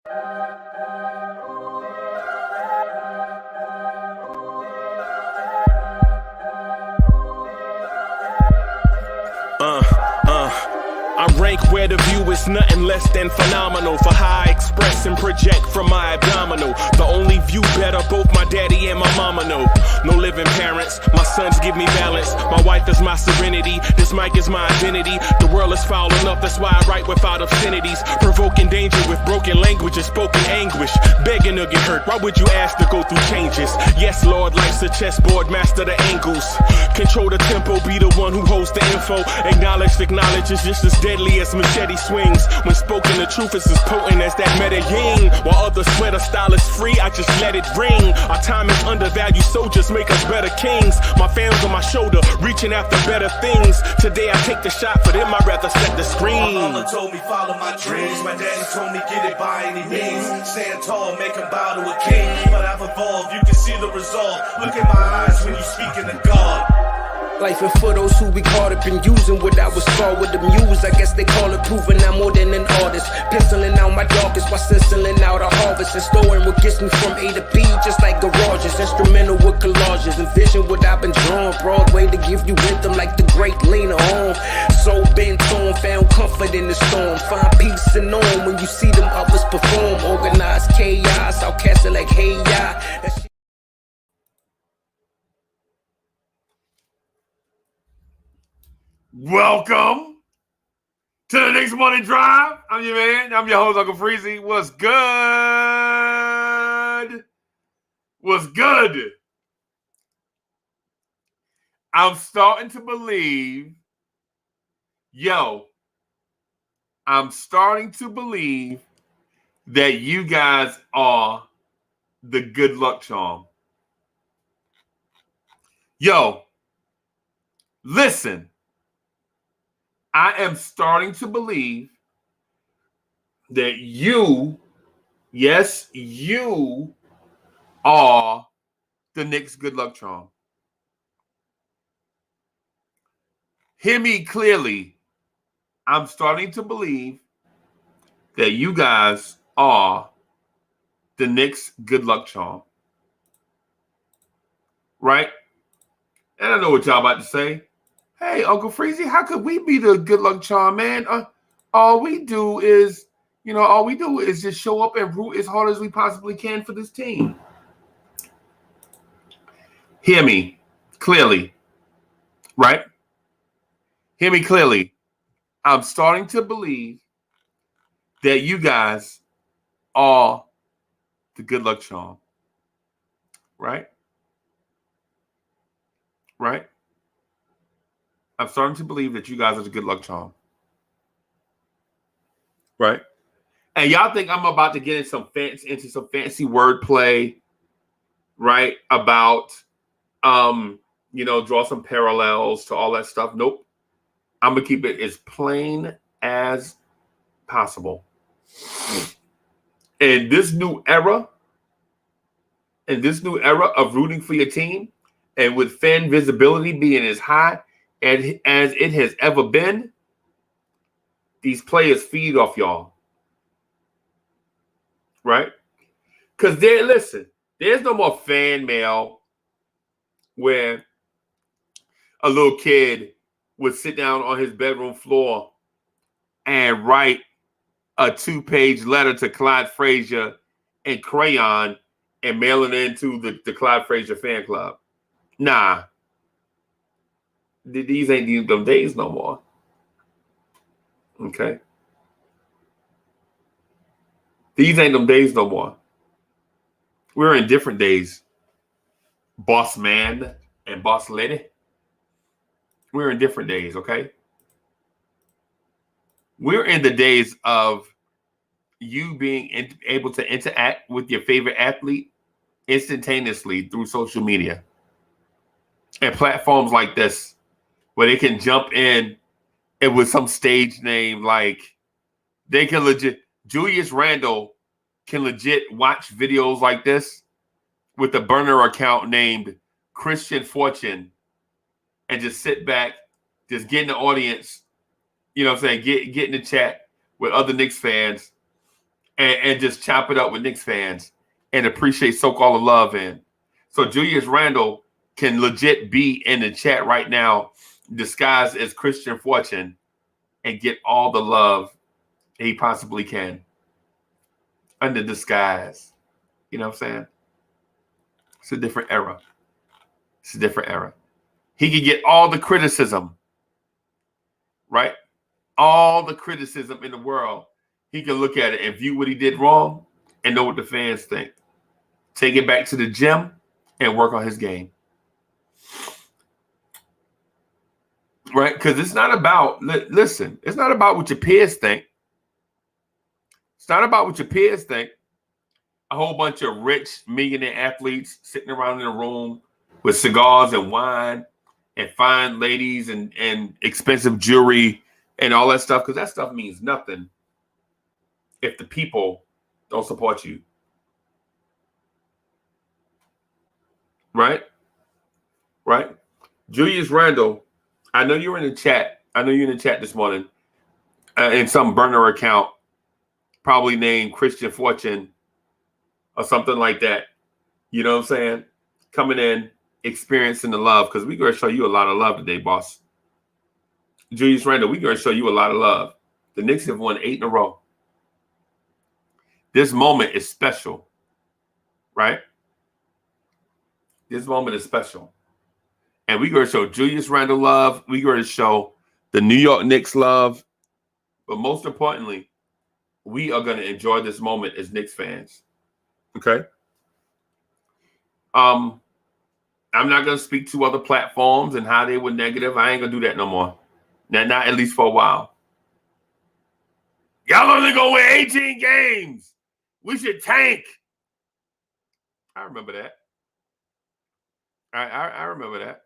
I rank where the view is nothing less than phenomenal for how I express and project from my abdominal. The only view better, both my daddy and my mama know. No living parents, my sons give me balance. My wife is my serenity, this mic is my identity. The world is foul enough, that's why I write without obscenities. Provoking danger with broken language and spoken anguish. Begging to get hurt, why would you ask to go through changes? Yes, Lord, life's a chessboard, master the angles. Control the tempo, be the one who holds the info. Acknowledge is just as deadly as machete swings. When spoken, the truth is as potent as that Medellin. While others swear the style is free, I just let it ring. Our time is undervalued, soldiers make us better kings. My fans on my shoulder, reaching after better things. Today I take the shot, for them I'd rather set the screen. My mama told me follow my dreams. My daddy told me get it by any means. Stand tall, make him bow to a king. But I've evolved, you can see the resolve. Look in my eyes when you speaking to God. Life and for those who be caught up in using what I was taught with the muse. I guess they call it proving I'm more than an artist. Penciling out my darkest while stenciling out a harvest. And storing what gets me from A to B, just like garages. Instrumental with collages. Envision what I've been drawing. Broadway to give you rhythm like the great Lena Horne. So bent on, found comfort in the storm. Find peace and on when you see them others perform. Organized chaos, outcast it like hey ya. Welcome to the Knicks Morning Drive. I'm your man. I'm your host, Uncle Freezy. What's good? What's good? I'm starting to believe, that you guys are the good luck charm. Listen. I am starting to believe that you are the Knicks' good luck charm. Hear me clearly. I'm starting to believe that you guys are the Knicks' good luck charm. Right? And I know what y'all about to say. Hey, Uncle Freezy, how could we be the good luck charm, man? All we do is just show up and root as hard as we possibly can for this team. Hear me clearly, right? Hear me clearly. I'm starting to believe that you guys are the good luck charm, right? Right? I'm starting to believe that you guys are the good luck charm. Right? And y'all think I'm about to get into some fancy wordplay, right? About draw some parallels to all that stuff. Nope. I'm gonna keep it as plain as possible. In this new era of rooting for your team, and with fan visibility being as high as it has ever been, these players feed off y'all. Right? Because there's no more fan mail where a little kid would sit down on his bedroom floor and write a 2-page letter to Clyde Frazier in crayon and mail it into the Clyde Frazier fan club. Nah. These ain't them days no more. Okay? These ain't them days no more. We're in different days. Boss man and boss lady. We're in different days, okay? We're in the days of you being able to interact with your favorite athlete instantaneously through social media. And platforms like this, where they can jump in and with some stage name, like they can Julius Randle can legit watch videos like this with a burner account named Christian Fortune and just sit back, just get in the audience, get in the chat with other Knicks fans and just chop it up with Knicks fans and appreciate soak all the love in. So Julius Randle can legit be in the chat right now, disguised as Christian Fortune, and get all the love he possibly can under disguise. You know what I'm saying? It's a different era. It's a different era. He can get all the criticism, right? All the criticism in the world. He can look at it and view what he did wrong and know what the fans think. Take it back to the gym and work on his game. Right? Because it's not about, listen, it's not about what your peers think. It's not about what your peers think. A whole bunch of rich millionaire athletes sitting around in a room with cigars and wine and fine ladies and expensive jewelry and all that stuff, because that stuff means nothing if the people don't support you. Right? Right? Julius Randle, I know you're in the chat. I know you're in the chat this morning in some burner account, probably named Christian Fortune or something like that. You know what I'm saying? Coming in, experiencing the love, because we're going to show you a lot of love today, boss. Julius Randle, we're going to show you a lot of love. The Knicks have won 8 in a row. This moment is special, right? This moment is special. And we're going to show Julius Randle love. We're going to show the New York Knicks love. But most importantly, we are going to enjoy this moment as Knicks fans. Okay? I'm not going to speak to other platforms and how they were negative. I ain't going to do that no more. Not at least for a while. Y'all only going to win 18 games. We should tank. I remember that. I remember that.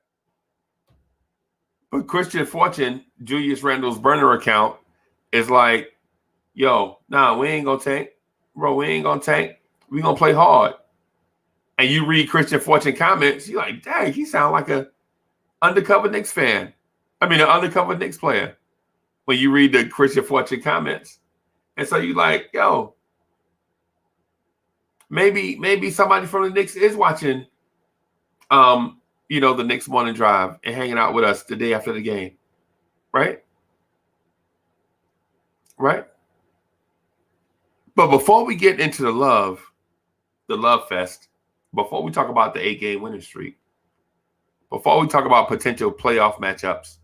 But Christian Fortune, Julius Randle's burner account, is like, yo, nah, we ain't going to tank. Bro, we ain't going to tank. We going to play hard. And you read Christian Fortune comments, you're like, dang, he sound like a undercover Knicks fan. I mean, an undercover Knicks player. When you read the Christian Fortune comments. And so you're like, yo, maybe somebody from the Knicks is watching, the Knicks morning drive and hanging out with us the day after the game. Right? Right? But before we get into the love fest, before we talk about the 8-game winning streak, before we talk about potential playoff matchups,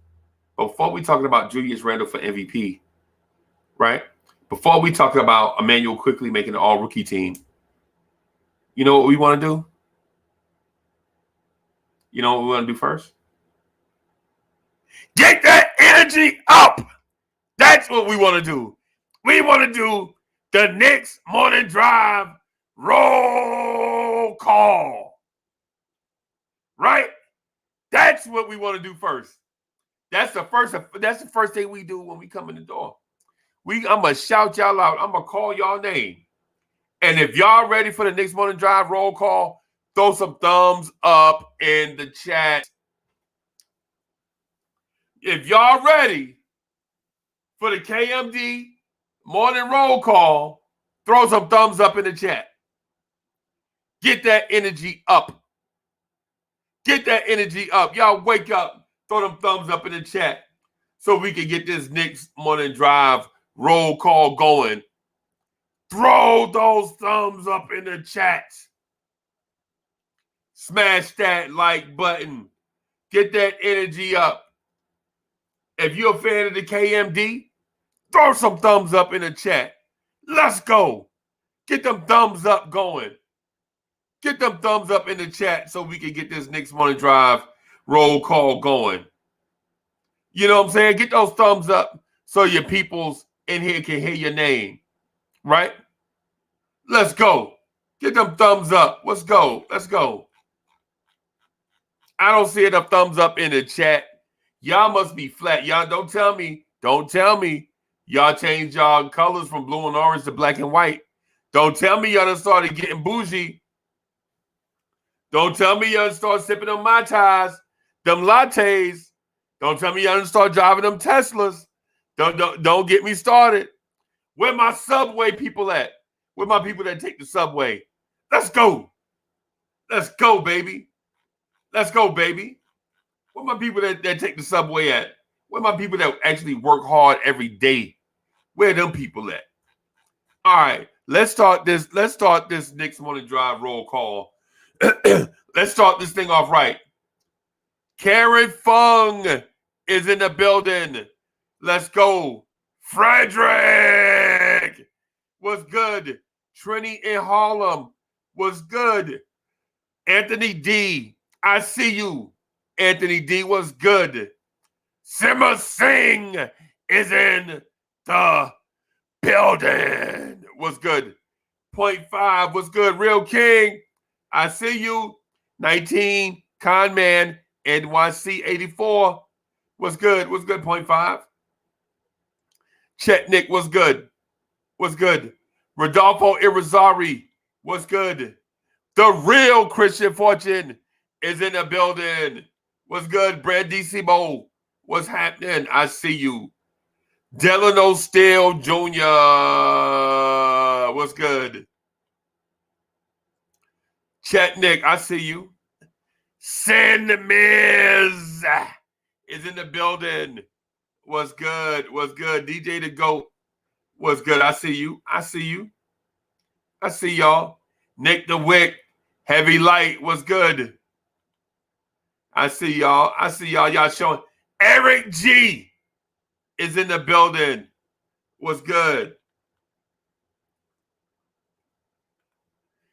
before we talk about Julius Randle for MVP, right? Before we talk about Emmanuel quickly making the all-rookie team, you know what we want to do? You know what we want to do first? Get that energy up! That's what we want to do. We want to do the Knicks morning drive roll call. Right? That's what we want to do first. That's the first thing we do when we come in the door. I'm going to shout y'all out. I'm going to call y'all name. And if y'all ready for the Knicks morning drive roll call, throw some thumbs up in the chat. If y'all ready for the KMD morning roll call, throw some thumbs up in the chat. Get that energy up. Get that energy up. Y'all wake up. Throw them thumbs up in the chat so we can get this Knicks morning drive roll call going. Throw those thumbs up in the chat. Smash that like button. Get that energy up. If you're a fan of the KMD, throw some thumbs up in the chat. Let's go. Get them thumbs up going. Get them thumbs up in the chat so we can get this Knicks morning drive roll call going. You know what I'm saying? Get those thumbs up so your peoples in here can hear your name. Right? Let's go. Get them thumbs up. Let's go. Let's go. I don't see enough thumbs up in the chat. Y'all must be flat. Y'all don't tell me. Y'all changed y'all colors from blue and orange to black and white. Don't tell me y'all done started getting bougie. Don't tell me y'all done started sipping them Mai Tais, them lattes. Don't tell me y'all done started driving them Teslas. Don't get me started. Where my Subway people at? Where my people that take the subway? Let's go. Let's go, baby. Let's go, baby. Where my people that take the subway at? Where my people that actually work hard every day? Where them people at? All right, let's start this. Let's start this Knicks Morning Drive roll call. Let's start this thing off right. Karen Fung is in the building. Let's go. Frederick was good. Trini in Harlem was good. Anthony D, I see you. Anthony D was good. Simmer Singh is in the building. Was good. 0.5 was good. Real King, I see you. 19, Con Man, NYC 84 was good. Was good. 0.5. Chetnik was good. Was good. Rodolfo Irizarry was good. The real Christian Fortune is in the building. Was good. Brad DeCimo was happening. I see you. Delano Steele Jr. was good. Chetnik, I see you. San Miz is in the building. Was good. Was good. DJ the GOAT was good. I see you. I see you. I see y'all. Nick the Wick, Heavy Light was good. I see y'all. I see y'all. Y'all showing. Eric G is in the building. Was good.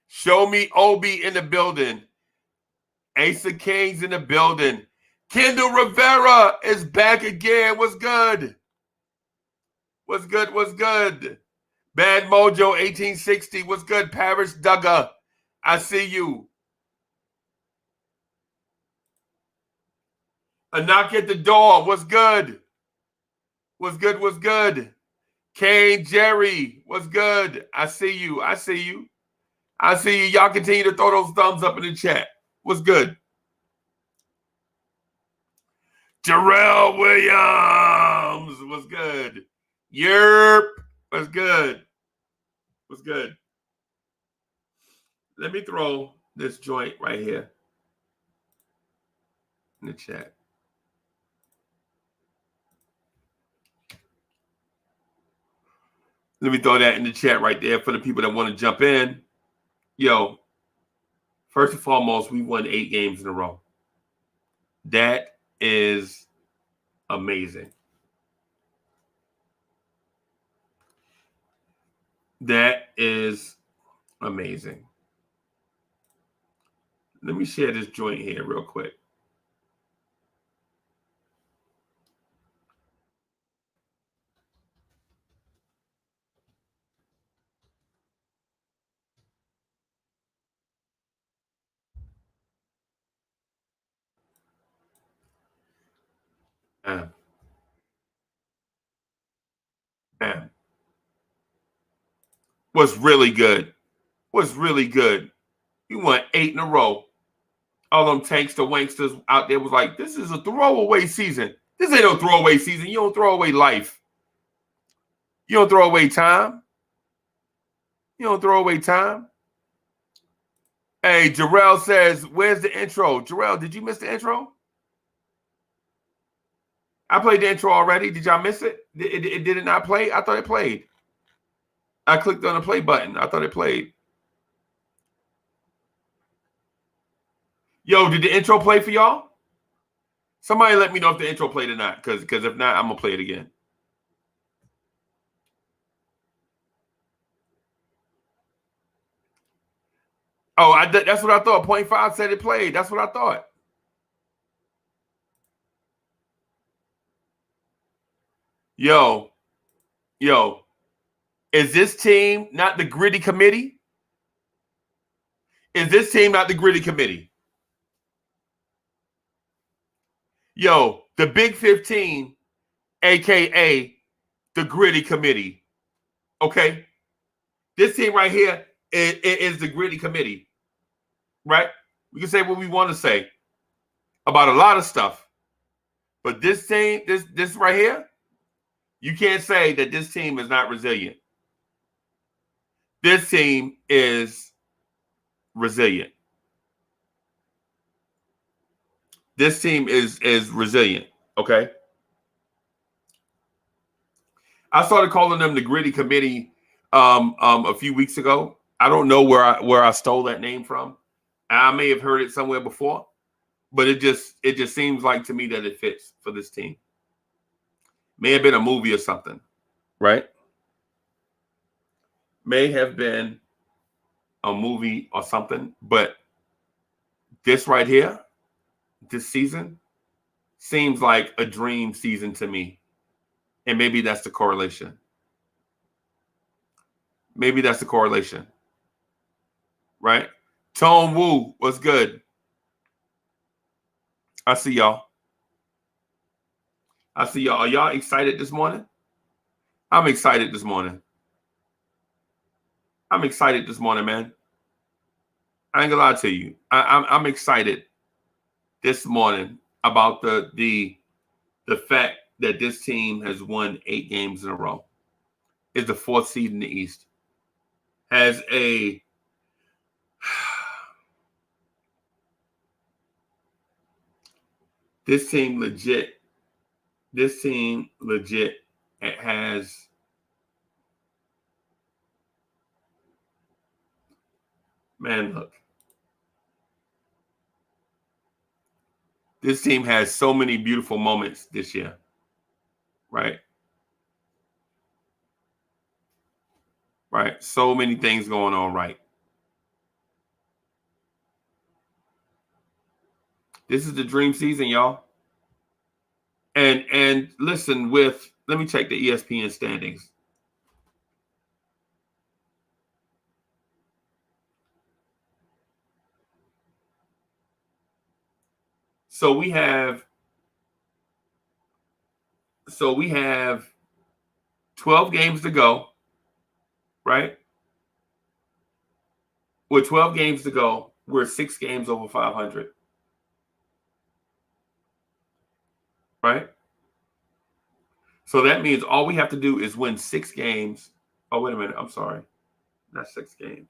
Show me Obi in the building. Ace of Kings in the building. Kendall Rivera is back again. Was good. Was good. Was good. Bad Mojo 1860 was good. Paris Duggar, I see you. A knock at the door was good. Was good. Was good. Kane Jerry was good. I see you. I see you. I see you. Y'all continue to throw those thumbs up in the chat. Was good. Jarrell Williams was good. Yerp was good. Was good. Let me throw this joint right here in the chat. Let me throw that in the chat right there for the people that want to jump in. Yo, first and foremost, we won 8 games in a row. That is amazing. That is amazing. Let me share this joint here real quick. Was really good. Was really good. We won 8 in a row. All them tanks to wanksters out there was like, this is a throwaway season. This ain't no throwaway season. You don't throw away life. You don't throw away time. You don't throw away time. Hey, Jarrell says, where's the intro? Jarrell, did you miss the intro? I played the intro already. Did y'all miss it? Did it not play? I thought it played. I clicked on the play button. I thought it played. Yo, did the intro play for y'all? Somebody let me know if the intro played or not, because if not, I'm going to play it again. Oh, that's what I thought. 0.5 said it played. That's what I thought. Yo, is this team not the gritty committee? Is this team not the gritty committee? Yo, the Big 15, a.k.a. the gritty committee. Okay? This team right here is the gritty committee. Right? We can say what we want to say about a lot of stuff. But this team, this right here, you can't say that this team is not resilient. This team is resilient. This team is resilient. Okay. I started calling them the Gritty Committee a few weeks ago. I don't know where I stole that name from. I may have heard it somewhere before, but it just seems like to me that it fits for this team. May have been a movie or something, right? May have been a movie or something, but this right here, this season, seems like a dream season to me. And maybe that's the correlation. Maybe that's the correlation. Right? Tone Wu, what's good? I see y'all. I see y'all. Are y'all excited this morning? I'm excited this morning. I'm excited this morning, man. I ain't gonna lie to you. I'm excited this morning about the fact that this team has won 8 games in a row. Is the 4th seed in the East. Has a this team legit. It has man, look. This team has so many beautiful moments this year, right? Right. So many things going on, right? This is the dream season, y'all. And listen, let me check the ESPN standings. So we have 12 games to go, right? With 12 games to go, we're 6 games over 500. Right? So that means all we have to do is win 6 games. Oh, wait a minute. I'm sorry. Not 6 games.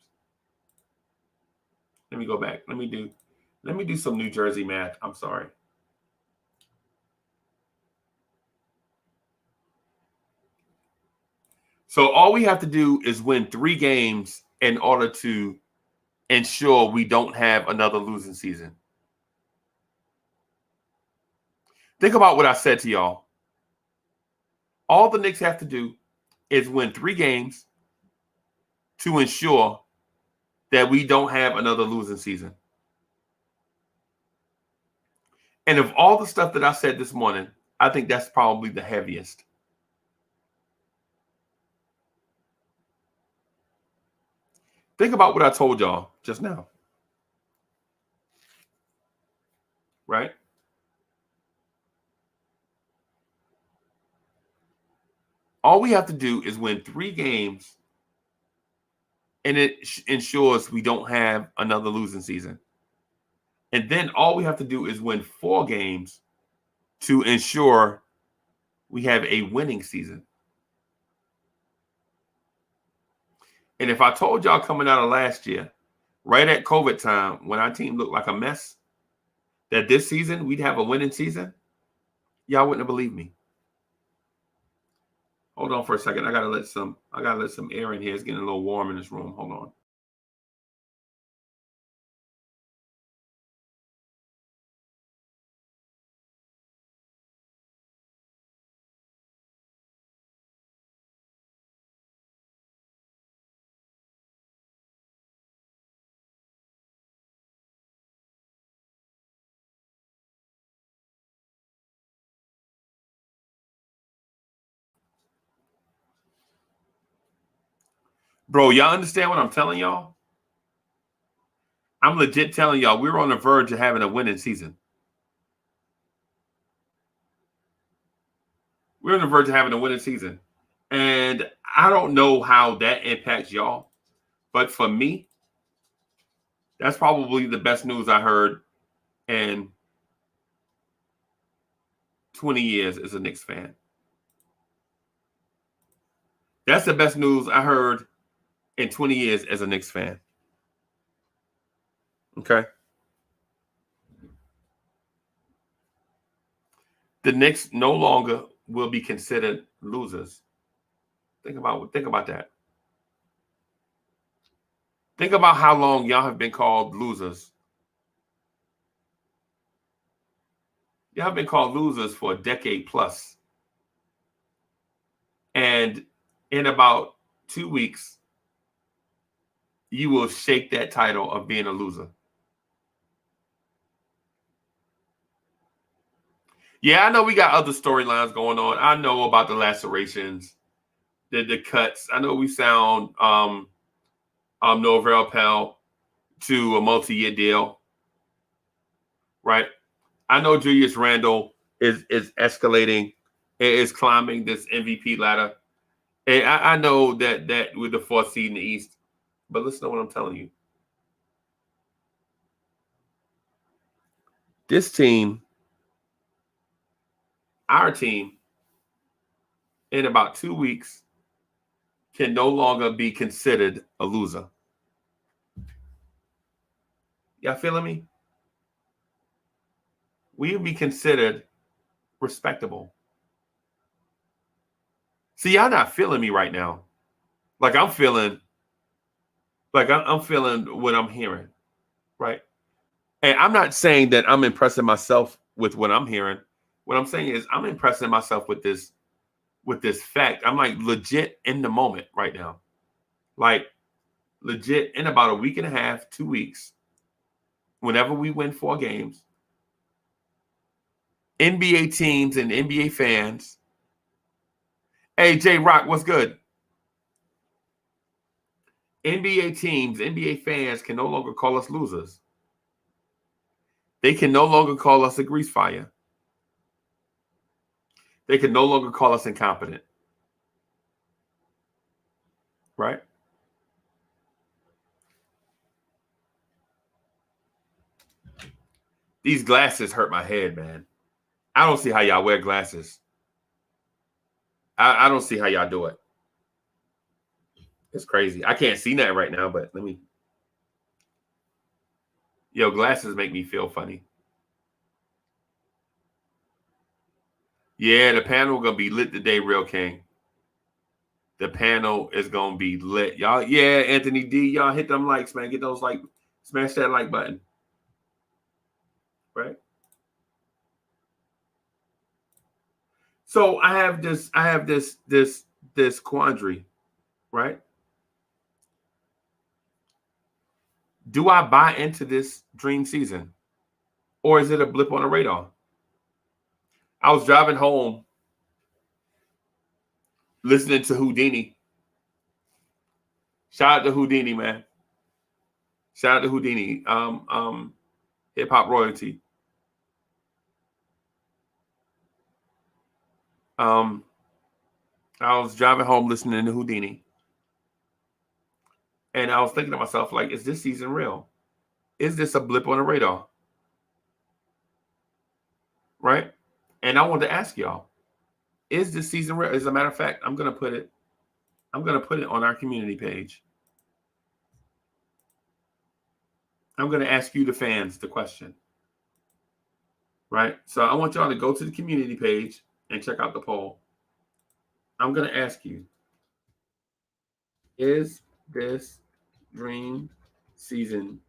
Let me go back. Let me do some New Jersey math. I'm sorry. So all we have to do is win 3 games in order to ensure we don't have another losing season. Think about what I said to y'all. All the Knicks have to do is win 3 games to ensure that we don't have another losing season. And of all the stuff that I said this morning, I think that's probably the heaviest. Think about what I told y'all just now. Right? All we have to do is win 3 games, and it ensures we don't have another losing season. And then all we have to do is win 4 games to ensure we have a winning season. And if I told y'all coming out of last year, right at COVID time, when our team looked like a mess, that this season we'd have a winning season, y'all wouldn't have believed me. Hold on for a second. I gotta let some air in here. It's getting a little warm in this room. Hold on. Bro, y'all understand what I'm telling y'all? I'm legit telling y'all we're on the verge of having a winning season. We're on the verge of having a winning season. And I don't know how that impacts y'all. But for me, that's probably the best news I heard in 20 years as a Knicks fan. That's the best news I heard in 20 years as a Knicks fan. Okay. The Knicks no longer will be considered losers. Think about that. Think about how long y'all have been called losers. Y'all have been called losers for a decade plus. And in about 2 weeks, you will shake that title of being a loser. Yeah, I know we got other storylines going on. I know about the lacerations, the cuts. I know we sound Norvell Pell to a multi-year deal, right? I know Julius Randle is escalating, is climbing this MVP ladder. And I know that with the 4th seed in the East, but listen to what I'm telling you. This team, our team, in about 2 weeks, can no longer be considered a loser. Y'all feeling me? We will be considered respectable. See, y'all not feeling me right now. Like I'm feeling what I'm hearing, right? And I'm not saying that I'm impressing myself with what I'm hearing. What I'm saying is I'm impressing myself with this fact. I'm like legit in the moment right now. Like legit in about a week and a half, 2 weeks, whenever we win 4 games, NBA teams and NBA fans. Hey, J Rock, what's good? NBA teams, NBA fans can no longer call us losers. They can no longer call us a grease fire. They can no longer call us incompetent. Right? These glasses hurt my head, man. I don't see how y'all wear glasses. I don't see how y'all do it. It's crazy. I can't see that right now, but let me. Yo, glasses make me feel funny. Yeah, the panel gonna be lit today, Real King. The panel is gonna be lit. Y'all, yeah, Anthony D, y'all hit them likes, man. Get those like, smash that like button. Right? So I have this quandary, right? Do I buy into this dream season? Or is it a blip on the radar? I was driving home listening to Houdini. Shout out to Houdini, man. Shout out to Houdini. Hip hop royalty. I was driving home listening to Houdini. And I was thinking to myself, like, is this season real? Is this a blip on the radar? Right? And I wanted to ask y'all, is this season real? As a matter of fact, I'm gonna put it on our community page. I'm gonna ask you, the fans, the question. Right? So I want y'all to go to the community page and check out the poll. I'm gonna ask you, is this dream season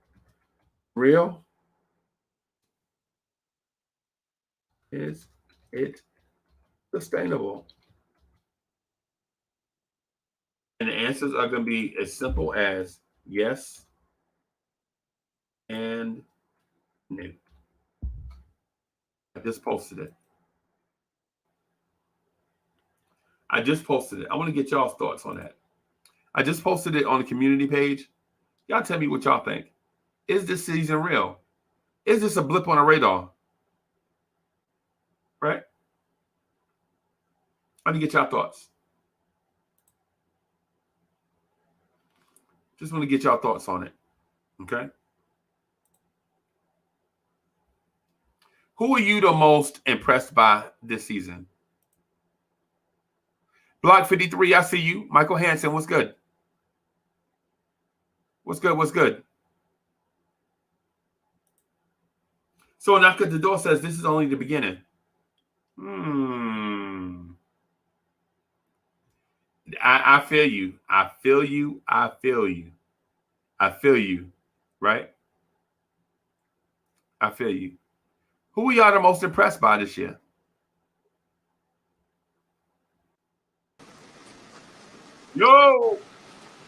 real? Is it sustainable? And the answers are going to be as simple as yes and no. I just posted it. I want to get y'all's thoughts on that. I just posted it on the community page. Y'all tell me what y'all think. Is this season real? Is this a blip on the radar? Right? I want to get y'all thoughts. Just want to get y'all thoughts on it. Okay? Who are you the most impressed by this season? Block 53, I see you. Michael Hansen, what's good? What's good? What's good? So knock at the door says this is only the beginning. I feel you. I feel you. I feel you. I feel you. Right? I feel you. Who are y'all the most impressed by this year? Yo!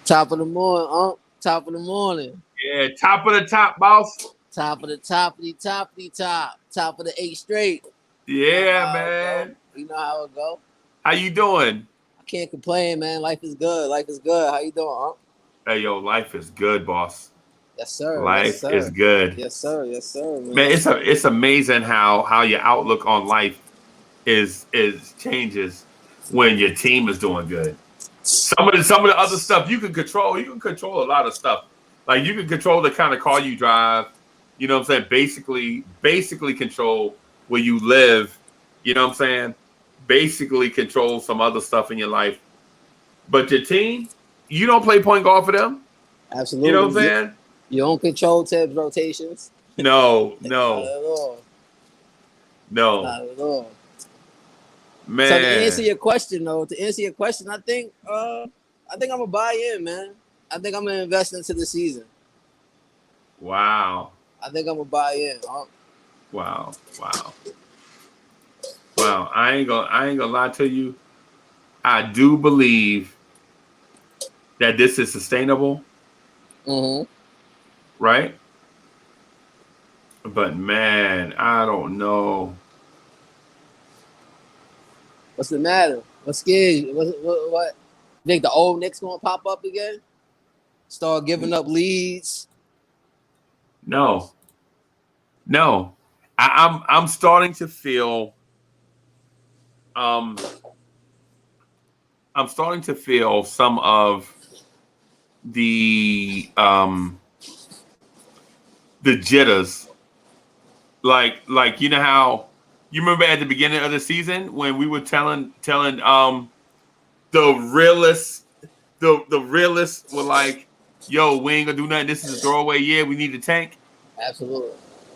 Top of the morning, top of the morning. Yeah, top of the top, boss. Top of the top of the top of the top. Top of the 8 straight. Yeah, man. You know how it go. How you doing? I can't complain, man. Life is good. Life is good. How you doing, Hey, yo, life is good, boss. Yes, sir. Life yes, sir. is good. Yes, sir. Yes, sir. Man, it's amazing how your outlook on life is changes when your team is doing good. Some of the other stuff you can control. You can control a lot of stuff. Like you can control the kind of car you drive. You know what I'm saying? Basically control where you live. You know what I'm saying? Basically control some other stuff in your life. But your team, you don't play point guard for them. Absolutely. You know what I'm saying? You don't control Tibbs rotations. No. Not at all. No. Not at all. Man. So to answer your question, I think I'm gonna buy in, man. I think I'm gonna invest into the season. Wow. I think I'm gonna buy in. Wow. I ain't gonna lie to you. I do believe that this is sustainable. Mm-hmm. Right? But man, I don't know. What's the matter? What's scared you? What? You think the old Knicks gonna pop up again? Start giving up leads? No. I'm starting to feel I'm starting to feel some of the jitters. Like you know how you remember at the beginning of the season when we were telling the realists were like, yo, we ain't gonna do nothing. This is a throwaway year. We need to tank. Absolutely.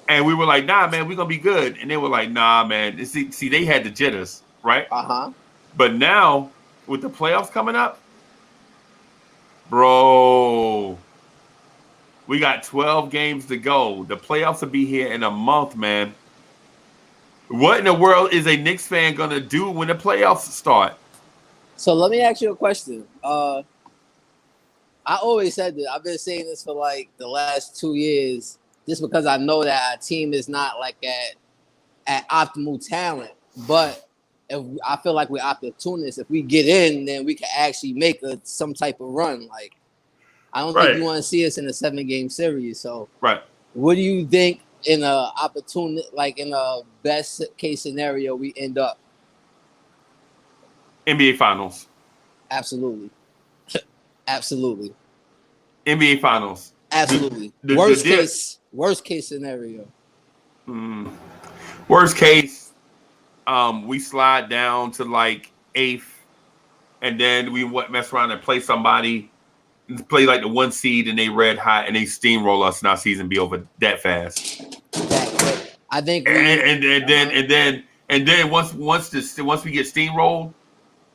And we were like, nah, man, we're gonna be good. And they were like, nah, man. See, they had the jitters, right? Uh-huh. But now with the playoffs coming up, bro, we got 12 games to go. The playoffs will be here in a month, man. What in the world is a Knicks fan gonna do when the playoffs start? So let me ask you a question. I always said that. I've been saying this for like the last 2 years, just because I know that our team is not like at optimal talent. But if I feel like we're opportunists, if we get in, then we can actually make some type of run. Like I don't think you want to see us in a 7-game series. So what do you think in a in a best case scenario we end up? NBA Finals. Absolutely. Absolutely. NBA Finals. Absolutely. Worst case scenario. Worst case, we slide down to like 8th, and then we mess around and play somebody, play like the 1 seed, and they red hot and they steamroll us, and our season be over that fast. I think. And then once we get steamrolled,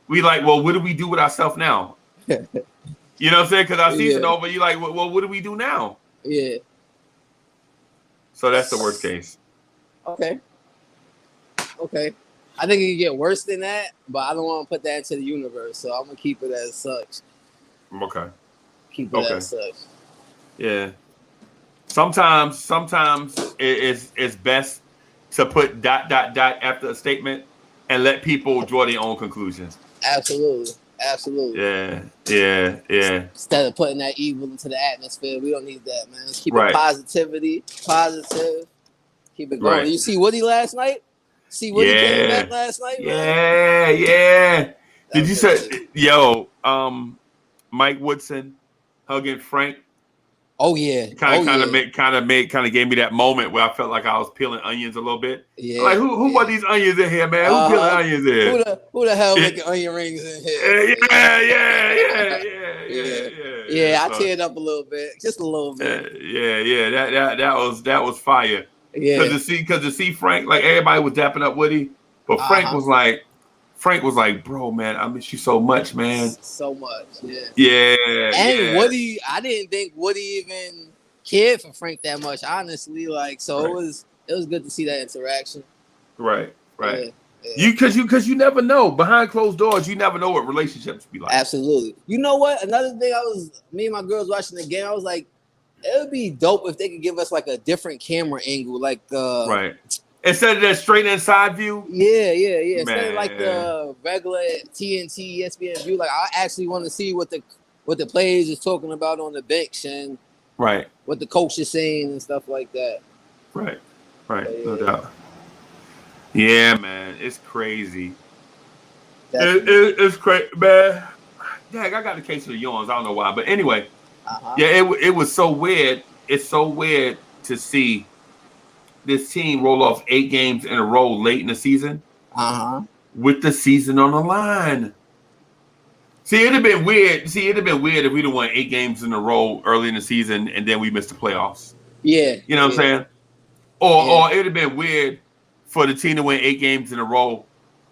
we like, well, what do we do with ourselves now? You know what I'm saying? Because our season over, you like, well, what do we do now? Yeah. So that's the worst case. Okay. I think it can get worse than that, but I don't want to put that into the universe, so I'm gonna keep it as such. Okay. Keep it as such. Yeah. Sometimes it's best to put ... after a statement and let people draw their own conclusions. Absolutely. Yeah. Instead of putting that evil into the atmosphere, we don't need that, man. Let's keep it positive. Keep it going. You see Woody last night? Came back last night, man? Yeah. Did you say, Mike Woodson hugging Frank? Oh yeah. Kind of gave me that moment where I felt like I was peeling onions a little bit. Yeah. Like who bought these onions in here, man? Who peeling onions in here? Who the hell making onion rings in here? Yeah, I So, teared up a little bit, just a little bit. That was fire. Yeah. Because to see Frank, like everybody was dapping up Woody, but Frank was like, bro, man, I miss you so much, man. So much, yeah. Yeah, And yeah. Woody, I didn't think Woody even cared for Frank that much, honestly. Like, so Right. it was good to see that interaction. Right. Yeah, yeah. Because you never know behind closed doors. You never know what relationships be like. Absolutely. You know what? Another thing, me and my girls watching the game. I was like, it would be dope if they could give us like a different camera angle, like Right. Instead of that straight inside view. Yeah. Instead of Man. like the regular TNT, ESPN view, like I actually want to see what the players is talking about on the bench and Right. what the coach is saying and stuff like that. Right. No doubt. Yeah, man, it's crazy. It's crazy, man. Dang, I got the case of the yawns. I don't know why, but anyway, yeah, it was so weird. It's so weird to see this team roll off 8 games in a row late in the season with the season on the line. It'd have been weird. It'd have been weird if we'd have won 8 games in a row early in the season and then we missed the playoffs. Yeah. You know what I'm saying? Or it'd have been weird for the team to win 8 games in a row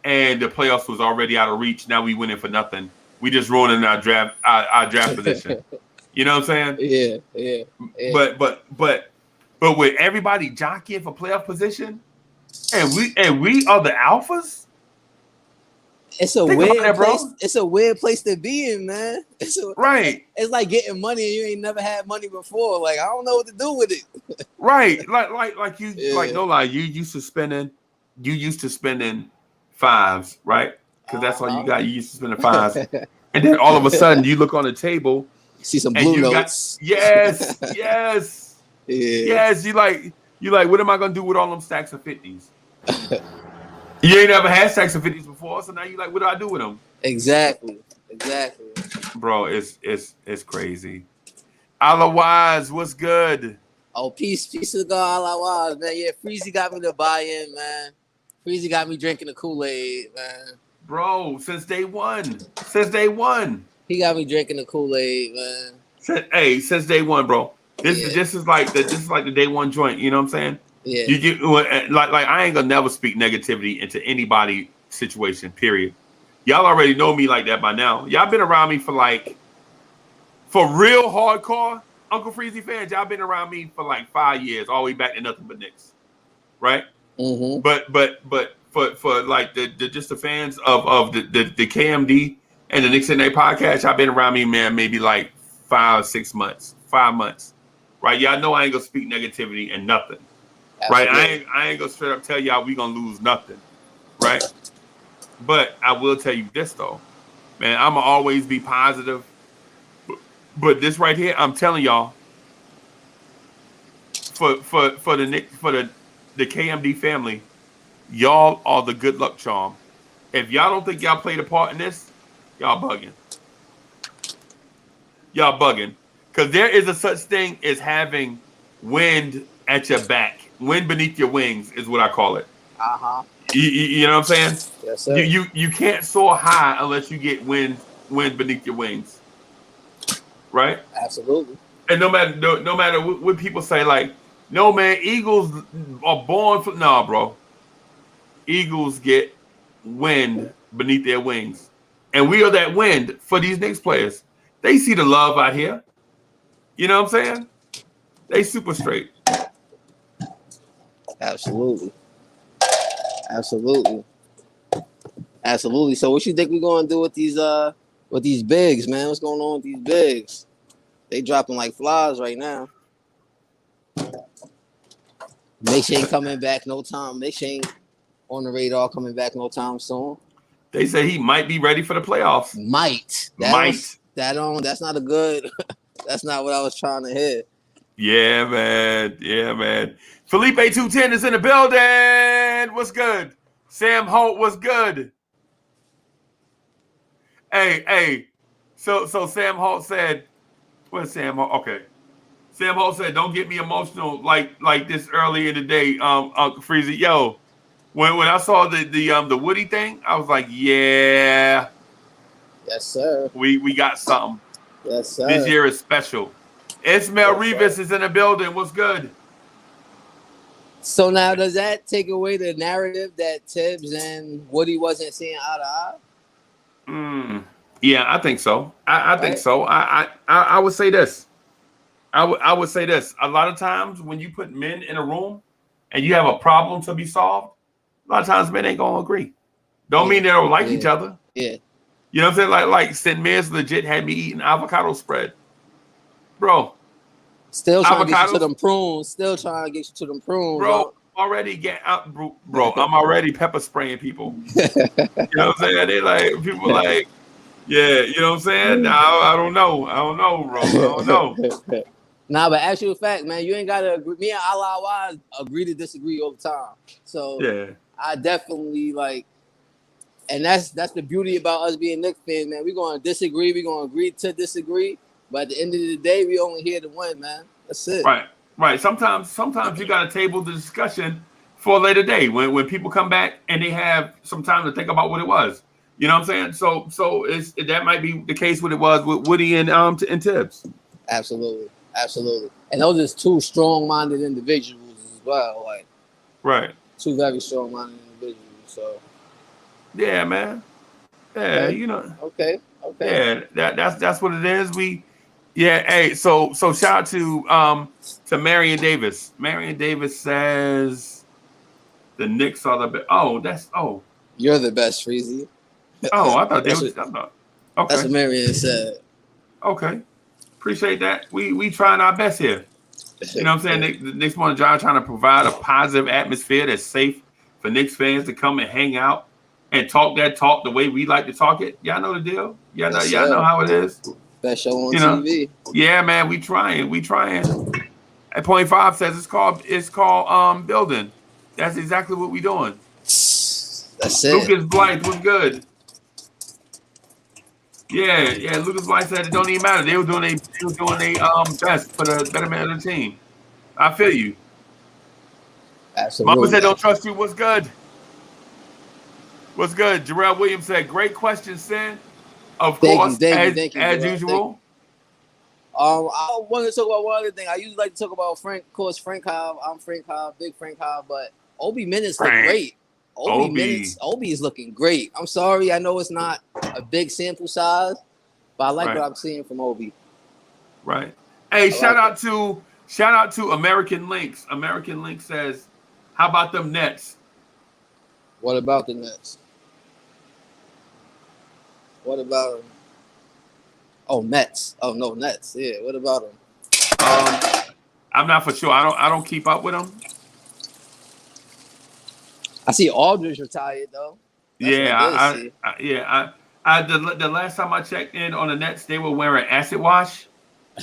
and the playoffs was already out of reach. Now we winning for nothing. We just ruining our draft position. You know what I'm saying? Yeah. But with everybody jockeying for playoff position, and we are the alphas. It's a weird place. It's a weird place to be in, man. Right. It's like getting money and you ain't never had money before. Like I don't know what to do with it. Right. Like you like no lie. You used to spending fives, right? Because that's all you got. You used to spending fives, and then all of a sudden you look on the table, see some blue notes. Yes. Yeah. Yes. You like. What am I gonna do with all them stacks of 50s? You ain't never had stacks of 50s before, so now you like, what do I do with them? Exactly. Bro, it's crazy. Otherwise, what's good? Oh, peace to God, otherwise, man. Yeah, Freezy got me to buy in, man. Freezy got me drinking the Kool-Aid, man. Bro, since day one. He got me drinking the Kool-Aid, man. Since day one, bro. This is like the day one joint. You know what I'm saying? Yeah. You get like I ain't gonna never speak negativity into anybody situation. Period. Y'all already know me like that by now. Y'all been around me for real hardcore Uncle Freezy fans. Y'all been around me for like 5 years, all the way back to nothing but Knicks, right? Mm-hmm. But for like the just the fans of the KMD and the Knicks in their podcast, y'all been around me, man, maybe like 5 months, right? Y'all know I ain't gonna speak negativity and nothing. Absolutely. Right, I ain't gonna straight up tell y'all we gonna lose nothing, right? But I will tell you this though, man, I'ma always be positive. But this right here, I'm telling y'all, for the KMD family, y'all are the good luck charm. If y'all don't think y'all played a part in this, y'all bugging. Because there is a such thing as having wind at your back. Wind beneath your wings is what I call it. You know what I'm saying? Yes, sir. You can't soar high unless you get wind beneath your wings, right? Absolutely. And no matter what people say, like, no man, eagles are born for bro. Eagles get wind beneath their wings, and we are that wind for these Knicks players. They see the love out here. You know what I'm saying? They super straight. Absolutely. So what you think we're gonna do with these bigs, man? What's going on with these bigs? They dropping like flies right now. Make sure ain't coming back no time. Make sure ain't on the radar coming back no time soon. They say he might be ready for the playoffs. That's not a good. That's not what I was trying to hear. Yeah, man. Felipe 210 is in the building. What's good? Sam Holt, what's good? Hey. So Sam Holt said, what's Sam Holt? Okay. Sam Holt said, don't get me emotional like this early in the day, Uncle Freezy. Yo, when I saw the Woody thing, I was like, yeah. Yes, sir. We got something. Yes, sir. This year is special. Ismail Yes, Rivas sir. is in the building. What's good? So now, does that take away the narrative that Tibbs and Woody wasn't seeing eye to eye? Yeah, I think so. I think Right? so. I would say this. I would say this. A lot of times when you put men in a room and you have a problem to be solved, a lot of times men ain't gonna agree. Don't mean they don't like each other. Yeah. You know what I'm saying? Like St. Miz legit had me eating avocado spread. Bro. Still trying to get you to Avocados? them prunes. Still trying to get you to them prunes. Bro, already get out, bro. I'm already pepper spraying people. You know what I'm saying? They like people like, yeah, you know what I'm saying? I don't know. I don't know, bro. I don't know. Nah, but actual fact, man, you ain't gotta agree. Me and Allah agree to disagree all the time. So Yeah. I definitely like, and that's the beauty about us being Knicks fans, man. We're gonna disagree, we're gonna agree to disagree, but at the end of the day, we only here to win, man. That's it. Right. Sometimes you gotta table the discussion for a later day when people come back and they have some time to think about what it was. You know what I'm saying? So that might be the case what it was with Woody and Tibbs. Absolutely. And those are two strong-minded individuals as well. Like, right. Two very strong-minded individuals. So yeah, man. Yeah, okay. you know. Okay. Yeah, that's what it is. Hey, so shout out to Marion Davis. Marion Davis says the Knicks are the best. You're the best, Freezy. I thought they were. Okay. That's what Marion said. Okay. Appreciate that. We trying our best here. You know what I'm saying? The Knicks want to trying to provide a positive atmosphere that's safe for Knicks fans to come and hang out and talk that talk the way we like to talk it. Y'all know the deal. Y'all know how it is. Best show on TV. Yeah, man. We trying. At Point 5 says it's called building. That's exactly what we doing. That's it. Lucas Blythe was good. Yeah. Lucas Blythe said it don't even matter. They were doing their best for the betterment of the team. I feel you. Absolutely. Mama said don't trust you. What's good? Jarrell Williams said, great question, Sin. Of course, as usual. I want to talk about one other thing. I usually like to talk about Frank. Of course, Frank Hobb. I'm Frank Hobb, big Frank Hobb. But Obi minutes look great. Obi is looking great. I'm sorry, I know it's not a big sample size, but I like what I'm seeing from Obi. Right. Hey, shout out to American Links. American Links says, how about them Nets? What about the Nets? What about them? Oh, Mets. Oh no, Nets. Yeah. What about them? I'm not for sure. I don't keep up with them. I see Aldridge retired though. The last time I checked in on the Nets, they were wearing acid wash.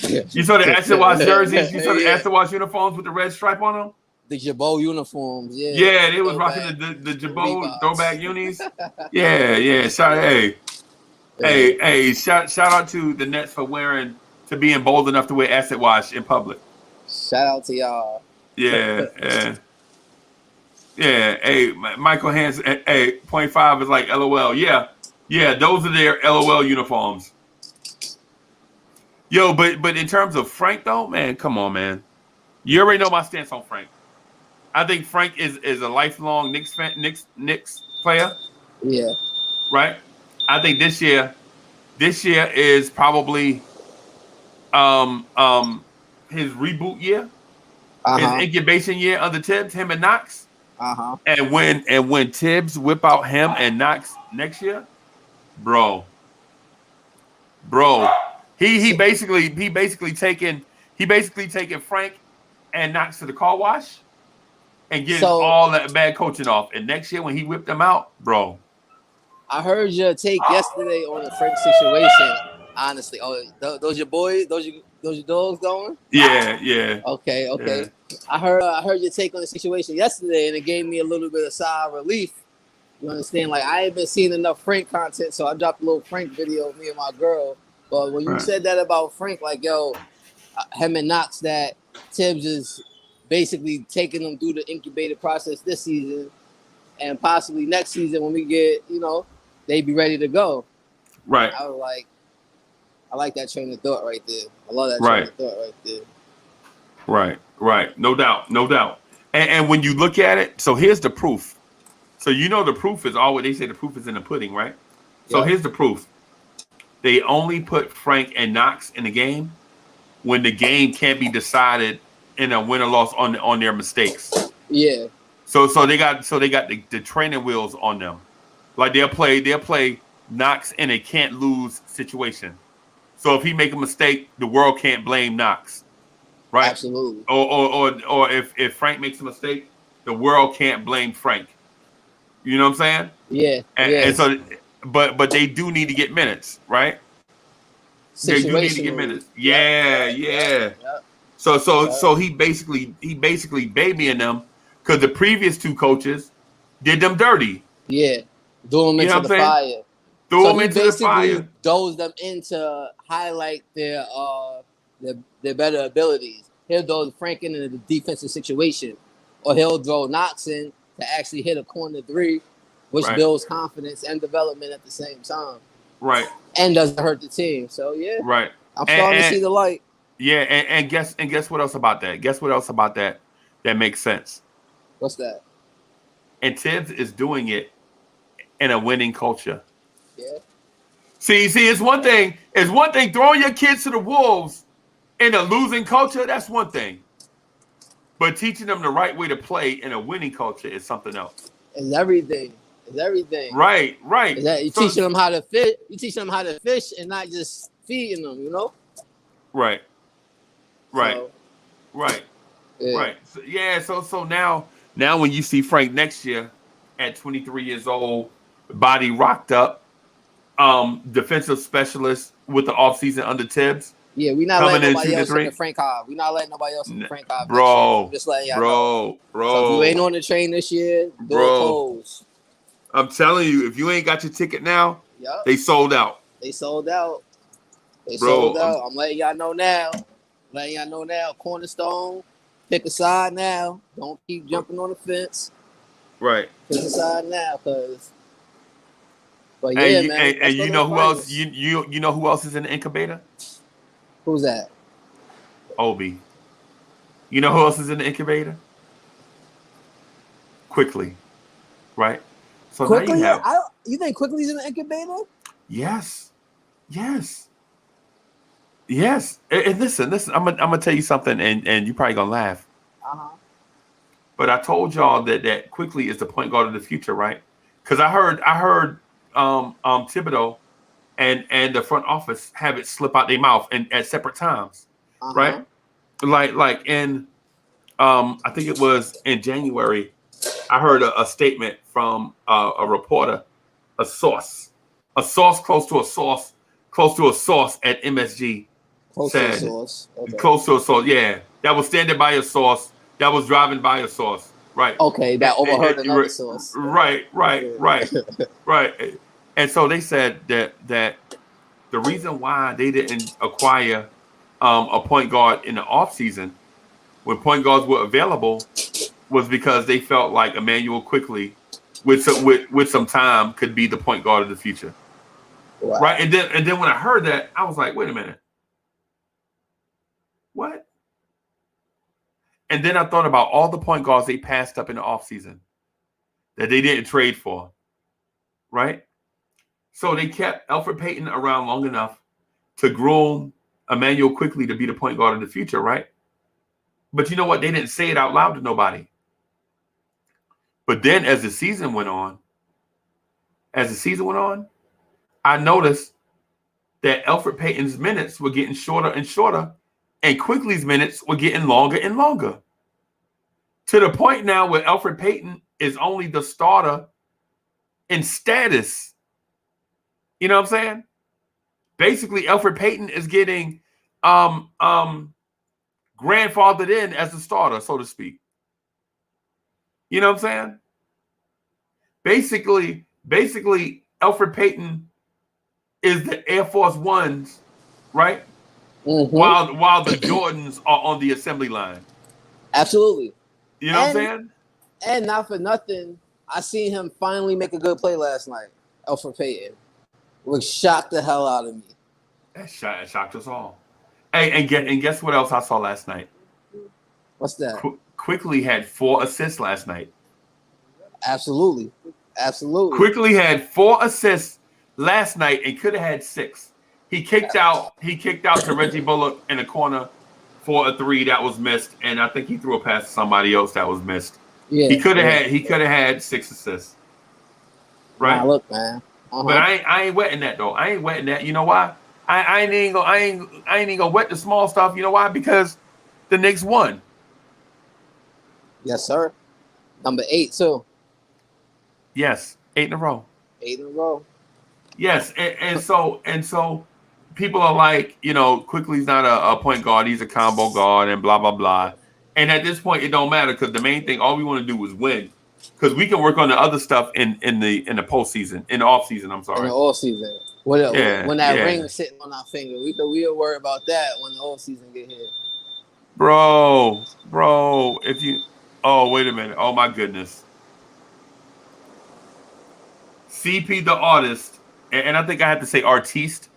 You saw the acid wash jerseys. You saw the acid wash uniforms with the red stripe on them. The Jabot uniforms. Yeah. Yeah, they was rocking the Jabot throwback unis. Yeah. Shout out to the Nets for being bold enough to wear acid wash in public. Shout out to y'all. Yeah. Hey, Michael Hans. Hey, Point 5 is like LOL. Yeah. Those are their LOL uniforms. Yo, but in terms of Frank though, man, come on, man. You already know my stance on Frank. I think Frank is a lifelong Knicks player. Yeah. Right. I think this year is probably his reboot year, his incubation year under Tibbs, him and Knox. And when Tibbs whip out him and Knox next year, bro, he basically taking Frank and Knox to the car wash and getting all that bad coaching off. And next year when he whipped them out, bro. I heard your take yesterday on the Frank situation. Honestly, those your boys, those your dogs going? Yeah. Okay. Yeah. I heard your take on the situation yesterday, and it gave me a little bit of sigh of relief. You understand? Like I ain't been seeing enough Frank content, so I dropped a little Frank video of me and my girl. But when you said that about Frank, like yo, him and Knox, that Tibbs is basically taking them through the incubated process this season, and possibly next season when we get, they be ready to go. Right. I was like, I like that train of thought right there. I love that Right. train of thought right there. Right. No doubt. And when you look at it, so here's the proof. So the proof is always, they say the proof is in the pudding, right? So Yep. here's the proof. They only put Frank and Knox in the game when the game can't be decided in a win or loss on their mistakes. Yeah. So they got the training wheels on them. Like they'll play Knox in a can't lose situation. So if he make a mistake, the world can't blame Knox. Right? Absolutely. Or if Frank makes a mistake, the world can't blame Frank. You know what I'm saying? Yeah. And so, but they do need to get minutes, right? They do need to get minutes. Yeah. Yep. So he basically babying them because the previous two coaches did them dirty. Yeah. Threw them into the fire. Threw them into the fire. Dozed them in to highlight their better abilities. He'll throw Frank into the defensive situation, or he'll throw Knox in to actually hit a corner three, which builds confidence and development at the same time. Right. And doesn't hurt the team. So yeah. Right. I'm starting to see the light. Yeah, and guess what else about that? Guess what else about that makes sense? What's that? And Tibbs is doing it in a winning culture. Yeah. See, it's one thing throwing your kids to the wolves in a losing culture, that's one thing. But teaching them the right way to play in a winning culture is something else. It's everything. Right. You teaching them how to fish. You teach them how to fish and not just feeding them, you know? Right. So, yeah. Right. So now when you see Frank next year at 23 years old, body rocked up, defensive specialist with the offseason under Tibbs. Yeah, we're not letting nobody else in the Frank Hive. We're not letting nobody else in the Frank Hive. Bro. Just letting y'all know. Bro. So if you ain't on the train this year, close. I'm telling you, if you ain't got your ticket now, yep. They sold out. I'm letting y'all know now. Cornerstone, pick a side now. Don't keep jumping on the fence. Right. Pick a side now, cause. But yeah, and man. And you know who else? You know who else is in the incubator? Who's that? Obi. You know who else is in the incubator? Quickly, right? So Quickly, now you think Quickly's in the incubator? Yes. And listen. I'm gonna tell you something, and you're probably gonna laugh. But I told y'all that Quickly is the point guard of the future, right? Because I heard Thibodeau and the front office have it slip out their mouth and at separate times, right? Like in I think it was in January, I heard a statement from a reporter, a source close to a source at MSG. Close to a source. Okay. Close to a source, yeah. That was standing by a source. That was driving by a source. Right. Okay, that overheard another source. Right. And so they said that the reason why they didn't acquire a point guard in the offseason when point guards were available was because they felt like Emmanuel Quickly with some time could be the point guard of the future. Wow. Right. And then when I heard that, I was like, wait a minute. What? And then I thought about all the point guards they passed up in the offseason that they didn't trade for. Right? So they kept Elfrid Payton around long enough to groom Emmanuel Quickly to be the point guard of the future, right? But you know what? They didn't say it out loud to nobody. But then as the season went on, I noticed that Elfrid Payton's minutes were getting shorter and shorter, and Quickly's minutes were getting longer and longer. To the point now where Elfrid Payton is only the starter in status. You know what I'm saying? Basically, Elfrid Payton is getting grandfathered in as the starter, so to speak. You know what I'm saying? Basically, Elfrid Payton is the Air Force Ones, right? Mm-hmm. While the Jordans are on the assembly line. Absolutely. You know what I'm saying? And not for nothing, I seen him finally make a good play last night, Elfrid Payton, which shocked the hell out of me. That shocked us all. Hey, and guess what else I saw last night? What's that? Quickly had 4 assists last night. Absolutely. Quickly had 4 assists last night and could have had 6. He kicked out to Reggie Bullock in the corner for a 3 that was missed, and I think he threw a pass to somebody else that was missed. Yeah, he could have had 6 assists. Right? Nah, look, man. But I ain't wetting that though. I ain't wetting that. You know why? I ain't gonna wet the small stuff. You know why? Because the Knicks won. Yes, sir. Number 8 too. Yes, 8 in a row. 8 in a row. Yes, and so people are like, Quickly's not a point guard; he's a combo guard, and blah blah blah. And at this point, it don't matter because the main thing, all we want to do is win. Because we can work on the other stuff in the postseason, in the off season. I'm sorry, in the off season. When that ring is sitting on our finger, we'll worry about that when the off season get here. Bro, if you, oh wait a minute, oh my goodness. CP the artist, and I think I have to say artiste.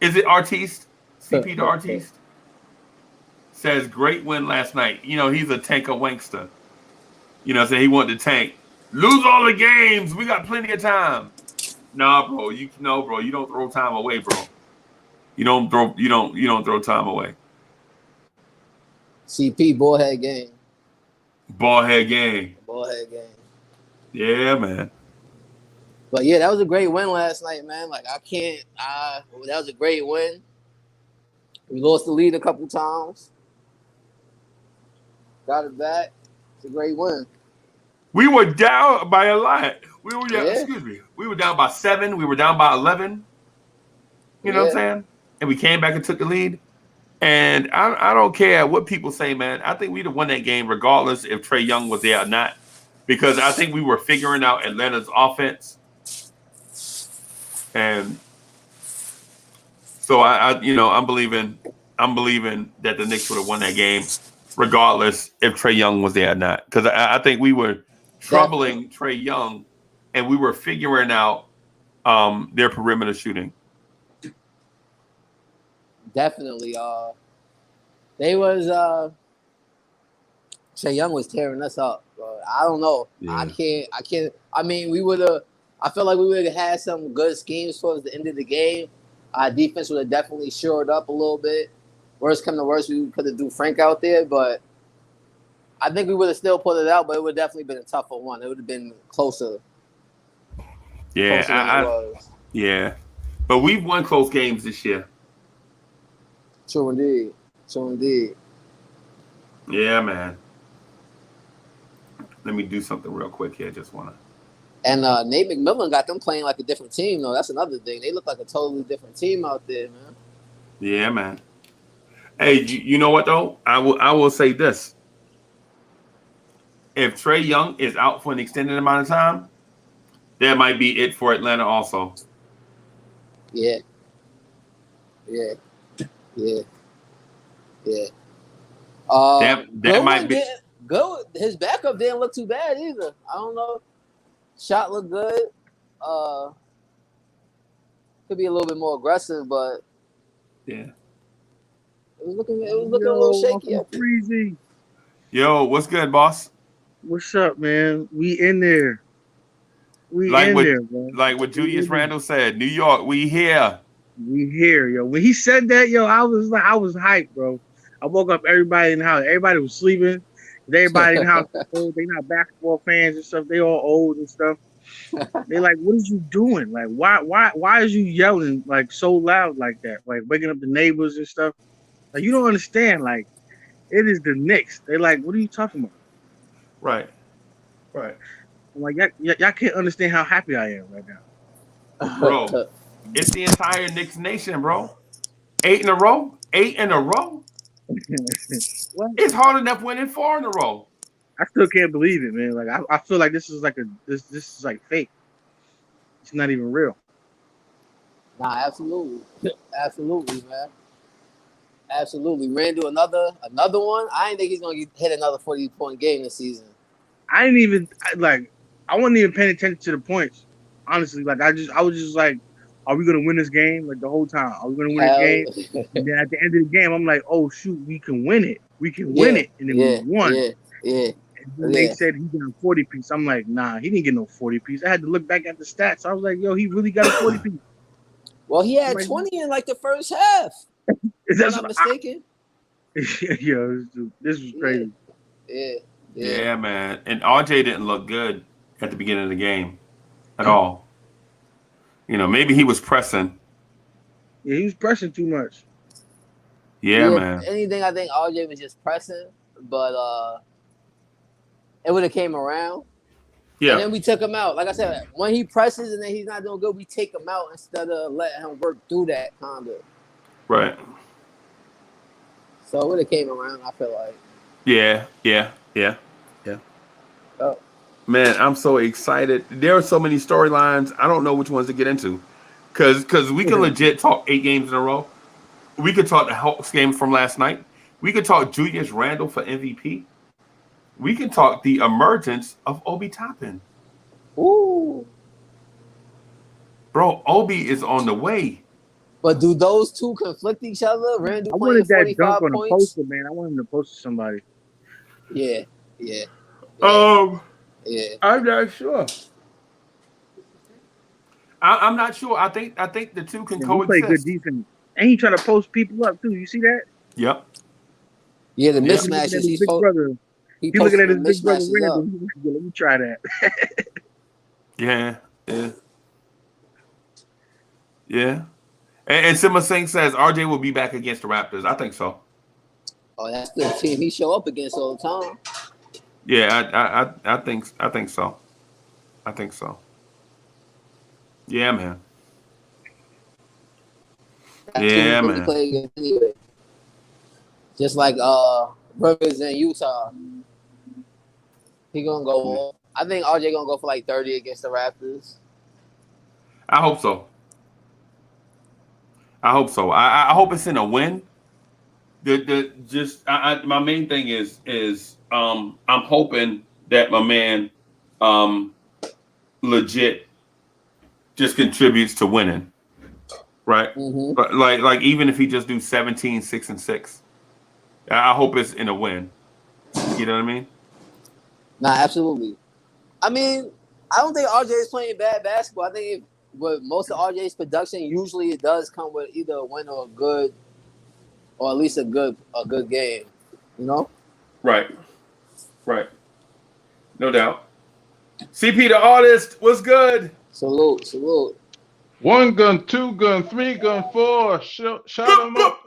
Is it artiste? CP the artiste says great win last night. He's a tanker wankster. So he wanted to tank. Lose all the games. We got plenty of time. Nah, bro. You don't throw time away, bro. You don't throw time away. CP ball head game. Ball head game. Yeah, man. But yeah, that was a great win last night, man. Like that was a great win. We lost the lead a couple times. Got it back. It's a great win. We were down by a lot. We were down by 7. We were down by 11. You know what I'm saying? And we came back and took the lead. And I don't care what people say, man. I think we'd have won that game regardless if Trae Young was there or not. Because I think we were figuring out Atlanta's offense. And so I'm believing that the Knicks would have won that game regardless if Trae Young was there or not. Because I think we were troubling Trae Young, and we were figuring out their perimeter shooting. Definitely. They was Trae Young was tearing us up, bro. I don't know. Yeah. I can't. I mean, I feel like we would have had some good schemes towards the end of the game. Our defense would have definitely shored up a little bit. Worst come to worst, we could have do Frank out there, but I think we would have still put it out, but it would have definitely been a tougher one. It would have been closer. Yeah, yeah. But we've won close games this year. True indeed. Yeah, man. Let me do something real quick here. Just want to. And Nate McMillan got them playing like a different team, though. That's another thing. They look like a totally different team out there, man. Yeah, man. Hey, you know what, though? I will say this. If Trae Young is out for an extended amount of time, that might be it for Atlanta also. Yeah. That might be good. His backup didn't look too bad either. I don't know. Shot looked good. Could be a little bit more aggressive, but yeah, it was looking a little shaky. Freezy. Yo, what's good, boss? What's up, man? We in there. Like what Julius Randle said, New York, we here. We here, yo. When he said that, yo, I was hyped, bro. I woke up everybody in the house. Everybody was sleeping. Everybody in the house was old. They not basketball fans and stuff. They all old and stuff. They like, what is you doing? Like, why is you yelling like so loud like that? Like waking up the neighbors and stuff. Like you don't understand. Like, it is the Knicks. They're like, what are you talking about? Right. I'm like, y'all can't understand how happy I am right now. Bro, it's the entire Knicks nation, bro. 8 in a row? 8 in a row? It's hard enough winning 4 in a row. I still can't believe it, man. Like I feel like this is like this is like fake. It's not even real. Nah, absolutely, man. Absolutely. Randle, another one. I didn't think he's gonna hit another 40-point game this season. I wasn't even paying attention to the points. Honestly, like I was just like are we gonna win this game? Like the whole time, are we gonna win this Hell game? yeah. And then at the end of the game, I'm like, oh shoot, we can win it. We can win Yeah, it, and then yeah, we won. yeah, yeah, And then they yeah. said he got a 40 piece. I'm like, nah, he didn't get no 40 piece. I had to look back at the stats. I was like, yo, he really got a 40 piece. Well, he had Like, 20 in like the first half. is If that I'm not mistaken. Yo, this was crazy. Yeah. Yeah, man. And RJ didn't look good at the beginning of the game at all. You know, maybe he was pressing. Yeah, he was pressing too much. Yeah, If man. anything, I think RJ was just pressing, but it would have came around. And Yeah. then we took him out. Like I said, when he presses and then he's not doing good, we take him out instead of letting him work through that kind of. Right. So it would have came around, I feel like. Yeah. Oh. Man, I'm so excited. There are so many storylines. I don't know which ones to get into. Because we can legit talk 8 games in a row. We could talk the Hawks game from last night. We could talk Julius Randle for MVP. We can talk the emergence of Obi Toppin. Ooh. Bro, Obi is on the way. But do those two conflict each other? Randall I playing wanted that 45 dunk on a points? poster, man. I wanted him to post to somebody. Yeah. I'm not sure. I'm not sure. I think the two can Yeah, he played good coexist. defense. And he trying to post people up too. You see that? Yep. Yeah, the He looking at mismatches. his He's big brother. he He looking posting at the his big brother mismatches up. Randall. Yeah, let me try that. Yeah. And Sima Singh says RJ will be back against the Raptors. I think so. Oh, that's the team he show up against all the time. Yeah, I think so. I think so. Yeah, man. That Yeah, team he man. played against anyway. Just like Rivers in Utah. He gonna go off. I think RJ gonna go for like 30 against the Raptors. I hope so. I hope it's in a win. My main thing is I'm hoping that my man legit just contributes to winning. Right? Mm-hmm. But like even if he just do 17, 6 and 6. I hope it's in a win. You know what I mean? Nah, absolutely. I mean, I don't think RJ is playing bad basketball. I think with most of RJ's production, usually it does come with either a win or a good, or at least a good game. You know? Right. No doubt. CP the artist, what's good? Salute. 1 gun, 2 gun, 3 gun, 4. Shout them up.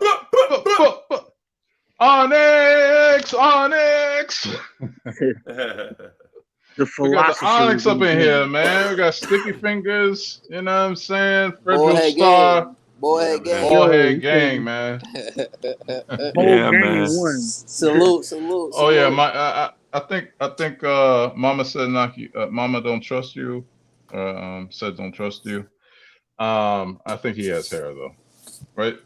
Onyx. The We got the philosophy. Onyx up in here, man. We got Sticky Fingers. You know what I'm saying? Federal Boyhead Star. gang. Boyhead gang. Ballhead gang, man. Whole Yeah, gang man. in one. Salute. Oh yeah, I think Mama said Mama don't trust you. Said don't trust you. I think he has hair though, right?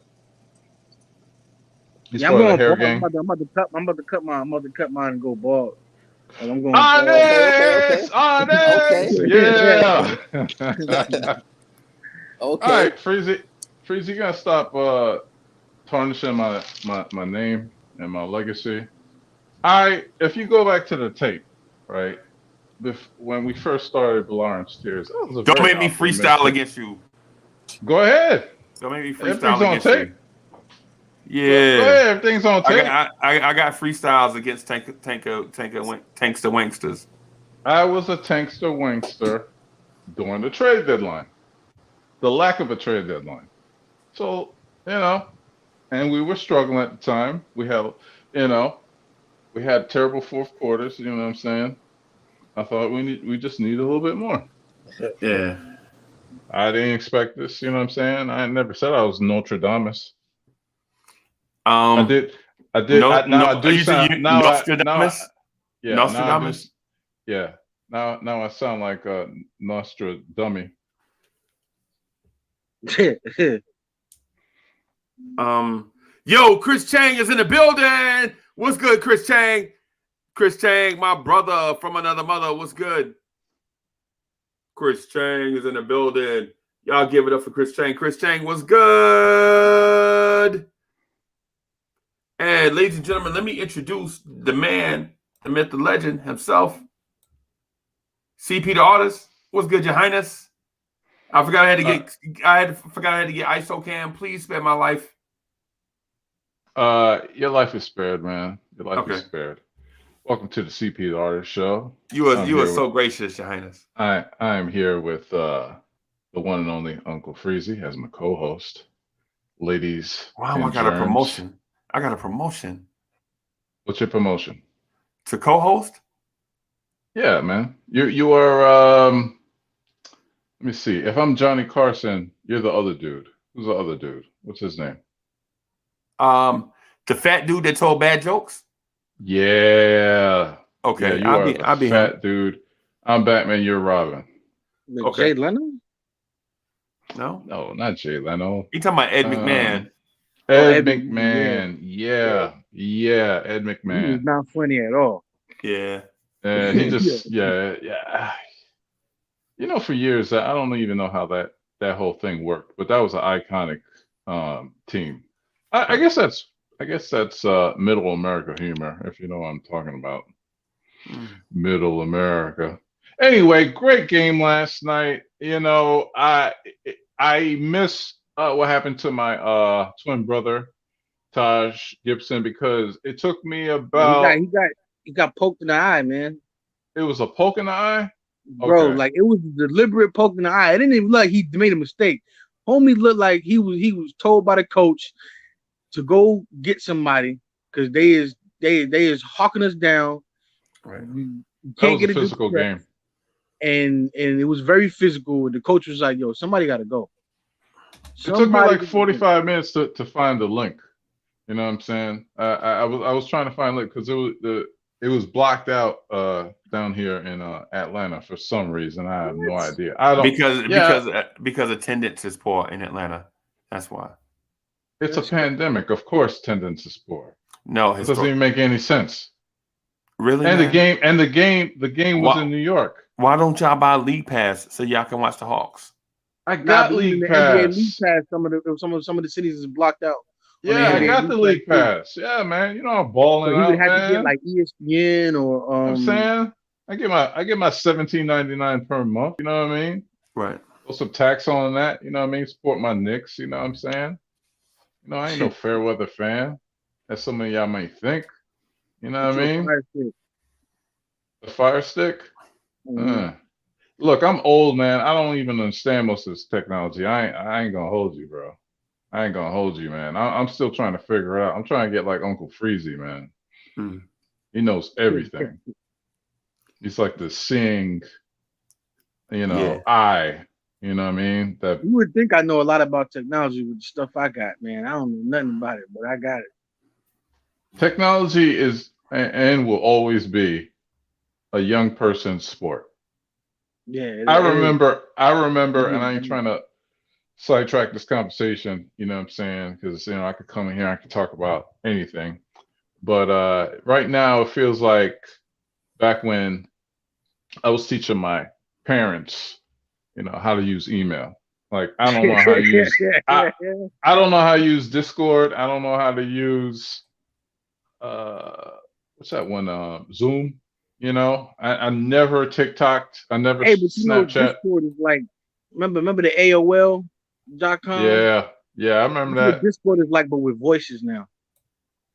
He's Yeah, part I'm of the hair going gang. bald. I'm about to cut mine and go bald. Like, I'm going Onyx, Okay. Onyx, yeah. Okay. All right, Freezy, you gotta stop tarnishing my name and my legacy. If you go back to the tape, right, when we first started Blorange Tears, that was a Don't very make me awkward freestyle mixtape. against you. Go ahead. Don't make me Everything's freestyle on against tape. you. Go ahead. Everything's on tape. I got freestyles against Tankster Wanksters. I was a tankster wankster during the trade deadline. The lack of a trade deadline. So, and we were struggling at the time. We had terrible fourth quarters, you know what I'm saying? I thought we just need a little bit more. Yeah. I didn't expect this, you know what I'm saying? I never said I was Nostradamus. I did. Nostradamus? Yeah, Nostradamus? Now I sound like a Nostra dummy. Yo, Chris Chang is in the building. What's good, Chris Chang? Chris Chang, my brother from another mother. What's good? Chris Chang is in the building. Y'all give it up for Chris Chang. Chris Chang was good. And ladies and gentlemen, let me introduce the man, the myth, the legend himself. CP the artist. What's good, Your Highness? I forgot I had to get ISO cam. Please spare my life. Your life is spared, man. Your life is spared. Welcome to the CP the Artist Show. You are so gracious, Your Highness. I am here with the one and only Uncle Freezy as my co-host. Ladies. Wow, I got a promotion. I got a promotion. What's your promotion? To co-host? Yeah, man. You are let me see. If I'm Johnny Carson, you're the other dude. Who's the other dude? What's his name? The fat dude that told bad jokes? Yeah. Okay. Yeah, I'll be fat dude. I'm Batman, you're Robin. Okay. Jay Leno? No, not Jay Leno. You talking about Ed McMahon? Ed McMahon. Yeah, Ed McMahon. He was not funny at all. Yeah. And he just, yeah. You know, for years, I don't even know how that whole thing worked, but that was an iconic team. I guess that's middle America humor, if you know what I'm talking about. Middle America. Anyway, great game last night. You know, I miss what happened to my twin brother, Taj Gibson, because it took me about. He got poked in the eye, man. It was a poke in the eye, bro. Okay. Like it was a deliberate poke in the eye. It didn't even look like he made a mistake. Homie looked like he was told by the coach to go get somebody because they is hawking us down. Right. You That can't was get a physical game. And it was very physical. The coach was like, "Yo, somebody got to go." It took me like 45 minutes to find the link. You know what I'm saying? I was trying to find it because it was blocked out down here in Atlanta for some reason. I have no idea. I don't because attendance is poor in Atlanta. That's why. It's a pandemic. Of course, attendance is poor. No, it doesn't even make any sense. Really? And the game was in New York. Why don't y'all buy League Pass so y'all can watch the Hawks? I got League Pass. NBA League Pass. Some of the cities is blocked out. Yeah, I got the League Pass. Yeah, man. You know I'm balling out, man. You would have to get like ESPN or I'm saying I get my $17.99 per month. You know what I mean? Right. Put some tax on that. You know what I mean? Support my Knicks. You know what I'm saying? You know I ain't no fair weather fan, as some of y'all might think. You know what I mean? The Fire Stick. Mm-hmm. Look, I'm old, man. I don't even understand most of this technology. I ain't gonna hold you, bro. I ain't gonna hold you, man. I'm still trying to figure it out. I'm trying to get like Uncle Freezy, man. He knows everything. He's like the seeing, eye. You know what I mean? That you would think I know a lot about technology with the stuff I got, man. I don't know nothing about it, but I got it. Technology is and will always be a young person's sport. Yeah. I remember, and I ain't trying to sidetrack this conversation, you know what I'm saying? Because, I could come in here, I could talk about anything. But right now, it feels like back when I was teaching my parents, how to use email. Like, I don't know how to use, I don't know how to use Discord. I don't know how to use, what's that one? Zoom. I never TikToked. I never Snapchat. Discord is like, remember the AOL.com? Yeah, I remember that. Discord is like, but with voices now.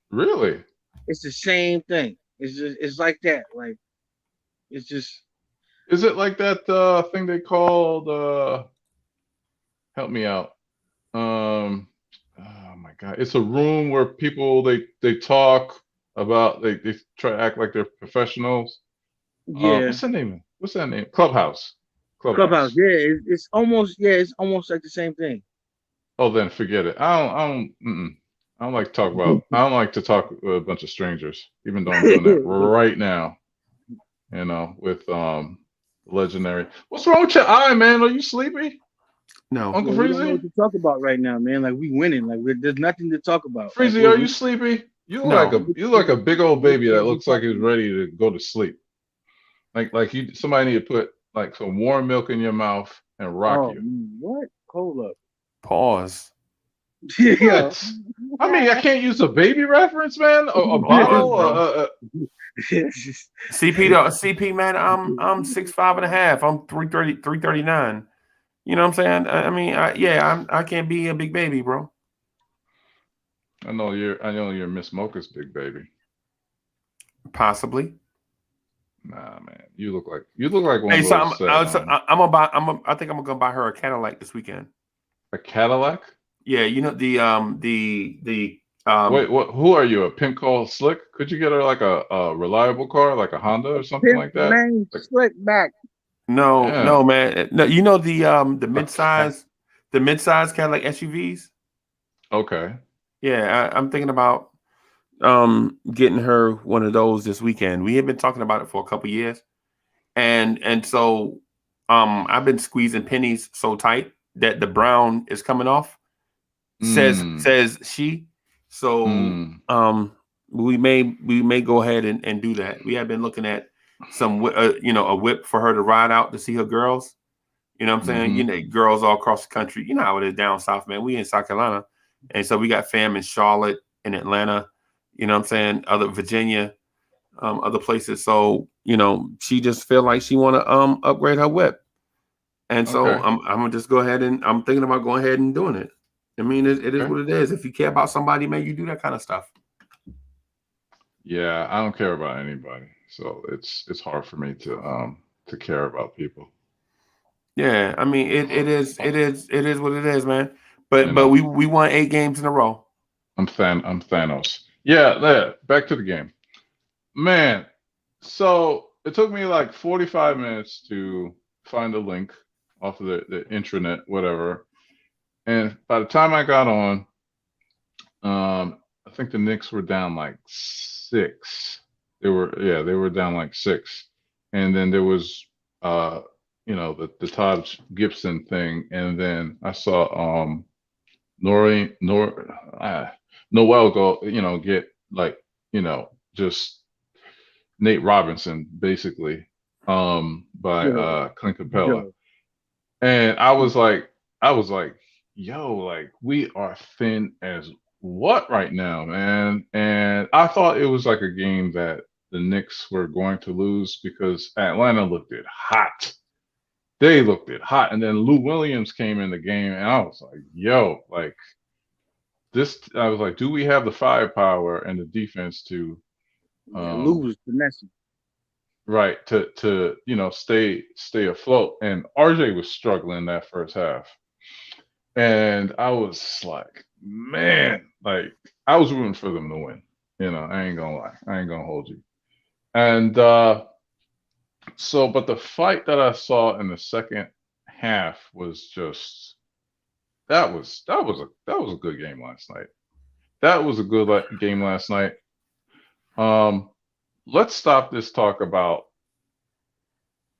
Really? It's the same thing. It's like that. Like, it's just. Is it like that thing they called? Help me out. Oh my God! It's a room where people they talk about they try to act like they're professionals. Yeah. What's that name? Clubhouse. Yeah, it's almost like the same thing. Oh, then forget it. I don't like to talk about. I don't like to talk with a bunch of strangers, even though I'm doing that right now. With legendary. What's wrong with your eye, man? Are you sleepy? No, Uncle We Freezy. don't know what to talk about right now, man. Like we winning. Like there's nothing to talk about. Freezy, like, are you sleepy? You look like a big old baby that looks like he's ready to go to sleep. Like somebody need to put like some warm milk in your mouth and rock Oh, you. what? Hold up. Pause. Yeah. What? I mean, I can't use a baby reference, man. A Pause, bottle. bro. CP man, I'm 6'5.5". I'm 330, 339. You know what I'm saying? I mean, I can't be a big baby, bro. I know you're Miss Mocha's big baby. Possibly. Nah, man. You look like one Hey, of so those I think I'm gonna buy her a Cadillac this weekend. a Cadillac. Yeah, you know the Wait, what? Who are you? A pimp called Slick? Could you get her like a reliable car, like a Honda or something Pimp like that? name Like, Slick back. no yeah. man. No, you know the Okay. midsize Cadillac SUVs? Okay. Yeah, I'm thinking about getting her one of those this weekend. We have been talking about it for a couple years. And so I've been squeezing pennies so tight that the brown is coming off. Mm. Says she. So Mm. we may go ahead and do that. We have been looking at some a whip for her to ride out to see her girls. You know what I'm saying? Mm-hmm. You know, girls all across the country. You know how it is down south, man. We in South Carolina. And so we got fam in Charlotte and Atlanta, you know what I'm saying? Other Virginia, other places. So, you know, she just feel like she want to upgrade her whip. And so Okay. I'm gonna just go ahead and I'm thinking about going ahead and doing it. I mean, it is Okay. what it is. If you care about somebody, man, you do that kind of stuff. Yeah, I don't care about anybody, so it's hard for me to care about people. Yeah, I mean it is what it is, man. You But know, we won 8 games in a row. I'm Thanos. Yeah, yeah. Back to the game, man. So it took me like 45 minutes to find a link off of the intranet, whatever. And by the time I got on, I think the Knicks were down like 6. They were down like 6. And then there was the Todd Gibson thing, and then I saw Nori Nor Noel go, get like, just Nate Robinson basically by Yo, Clint Capella. yo. And I was like, yo, like we are thin as what right now, man? And I thought it was like a game that the Knicks were going to lose because Atlanta looked it hot. They looked it hot. And then Lou Williams came in the game, and I was like, yo, like this. I was like, do we have the firepower and the defense to Yeah, um lose finesse. right to stay afloat? And RJ was struggling that first half. And I was like, man, like I was rooting for them to win. I ain't gonna lie. I ain't gonna hold you. And but the fight that I saw in the second half was just that was a good game last night. That was a good game last night. Let's stop this talk about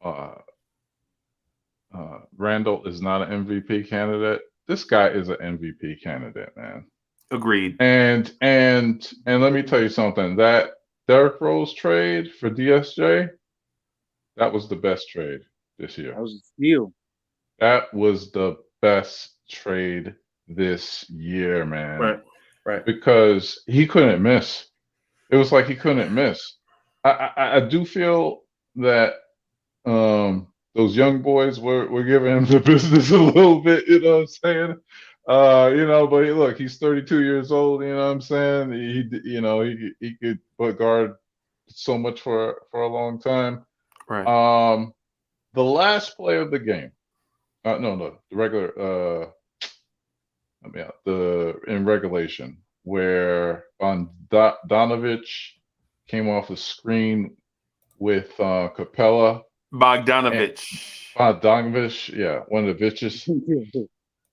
uh, Randall is not an MVP candidate. This guy is an MVP candidate, man. Agreed. And let me tell you something. That Derrick Rose trade for DSJ, that was the best trade this year. That was a steal. That was the best trade this year, man. Right. Because he couldn't miss. It was like he couldn't miss. I do feel that those young boys were giving him the business a little bit, you know what I'm saying? But look, he's 32 years old, you know what I'm saying? He could guard so much for a long time. Right. The last play of the game. No, the regular in regulation where Donovich came off the screen with Capella. Bogdanovich. Bogdanovich, yeah, one of the bitches.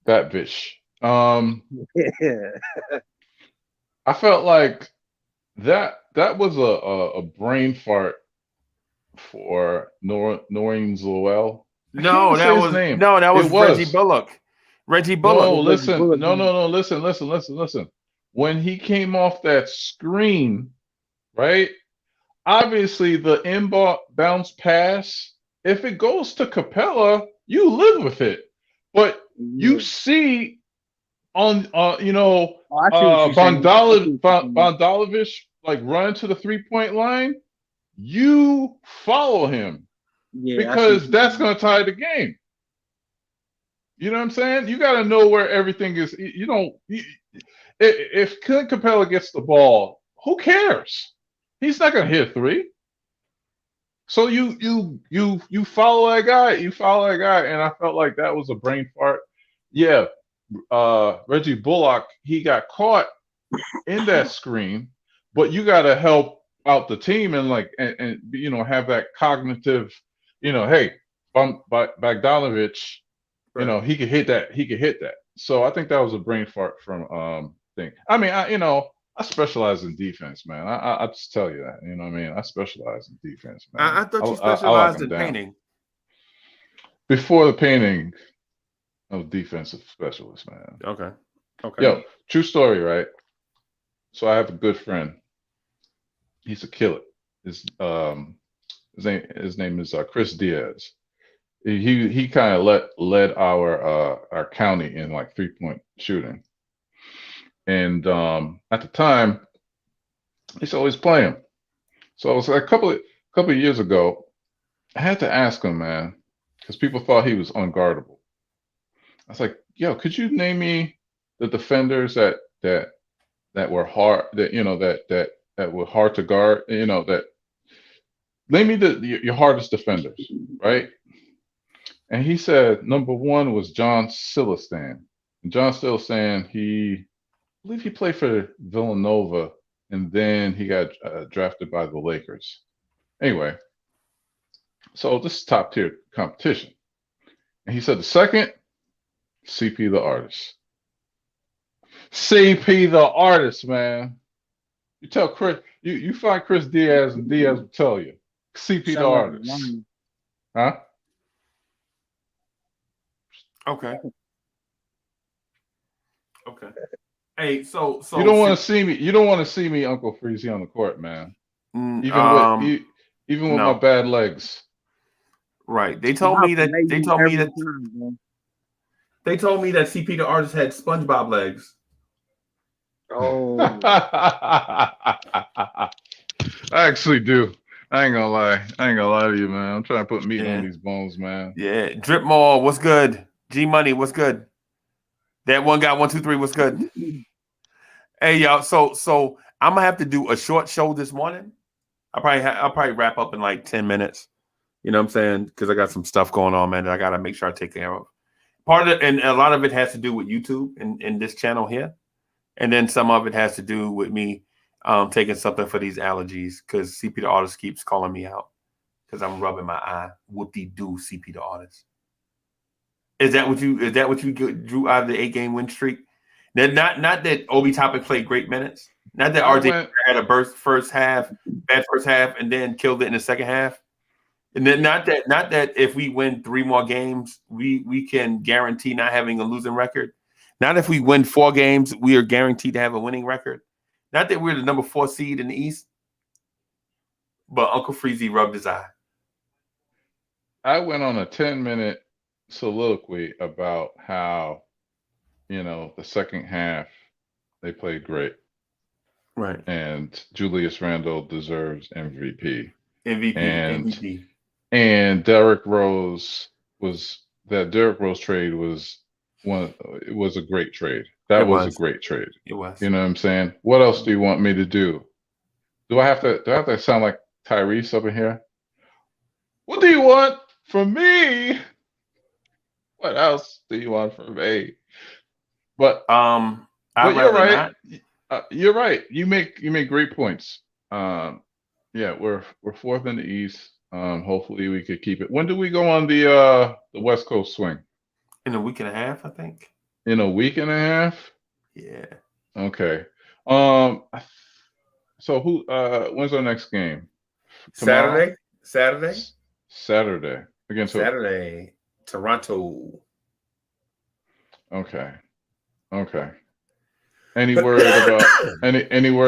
That bitch. I felt like that was a brain fart for Noreen Lowell. No, that was Reggie Bullock. Reggie Bullock. No, listen. No. Listen. When he came off that screen, right? Obviously, the inbound bounce pass, if it goes to Capella, you live with it. But you Yeah. see on Oh, I see what you're saying. I see what you're saying. Bondalovich like run to the 3-point line, you follow him Yeah, I see what because you're that's saying. going to tie the game. You know what I'm saying? You got to know where everything is. If Clint Capella gets the ball, who cares? He's not going to hit three. So you follow that guy. You follow that guy, and I felt like that was a brain fart. Yeah, Reggie Bullock, he got caught in that screen, but you got to help out the team and have that cognitive, hey, Bogdanovich, Right. he could hit that. He could hit that. So I think that was a brain fart from thing. I mean, I specialize in defense, man. I just tell you that. You know what I mean? I specialize in defense, man. I thought you I lock specialized them in down. painting. Before the painting, I was defensive specialist, man. Okay. Okay. Yo, true story, right? So I have a good friend. He's a killer. His name is Chris Diaz. He kind of led our county in like 3-point shooting. And at the time, he's always playing. So it was a couple of years ago, I had to ask him, man, because people thought he was unguardable. I was like, yo, could you name me the defenders that were hard, that were hard to guard, that name me your hardest defenders, right? And he said number one was John Sillistan. And John Sillistan, I believe he played for Villanova, and then he got drafted by the Lakers. Anyway, so this is top tier competition. And he said the second, CP the artist. CP the artist, man. You tell Chris, you find Chris Diaz, and Diaz will tell you. CP the Sound like a artist. line. Huh? Okay. Okay. Hey, so You don't want to see me. You don't want to see me, Uncle Freezy, on the court, man. Even with my no. bad legs. Right. They told me that Every time, man. they told me that CP the artist had SpongeBob legs. Oh, I actually do. I ain't gonna lie. I ain't gonna lie to you, man. I'm trying to put meat on these bones, man. Yeah. Drip Mall, what's good? G Money, what's good? That one guy, 123, what's good? Hey, y'all. So I'm gonna have to do a short show this morning. I'll probably wrap up in like 10 minutes. You know what I'm saying? Because I got some stuff going on, man, that I gotta make sure I take care of. Part of it, and a lot of it has to do with YouTube and this channel here. And then some of it has to do with me taking something for these allergies, because CP the artist keeps calling me out because I'm rubbing my eye. Whoop-de-doo, CP the artist. Is that what you drew out of the 8-game win streak? Not that Obi Toppin played great minutes. Not that RJ had a bad first half, and then killed it in the second half. And then not that if we win 3 more games, we can guarantee not having a losing record. Not if we win 4 games, we are guaranteed to have a winning record. Not that we're the number 4 seed in the East, but Uncle Freezy rubbed his eye. I went on a 10-minute soliloquy about how, the second half they played great. Right. And Julius Randle deserves MVP. MVP. And Derrick Rose trade was a great trade. That was a great trade. It was. You know what I'm saying? What else do you want me to do? Do I have to sound like Tyrese up in here? What do you want from me? What else do you want from me? But you're right. You're right. You make great points. Yeah, we're 4th in the East. Hopefully we could keep it. When do we go on the West Coast swing? In a week and a half, I think. In a week and a half? Yeah. Okay. So when's our next game? Tomorrow? Saturday. Against Saturday. Toronto. Okay. Any word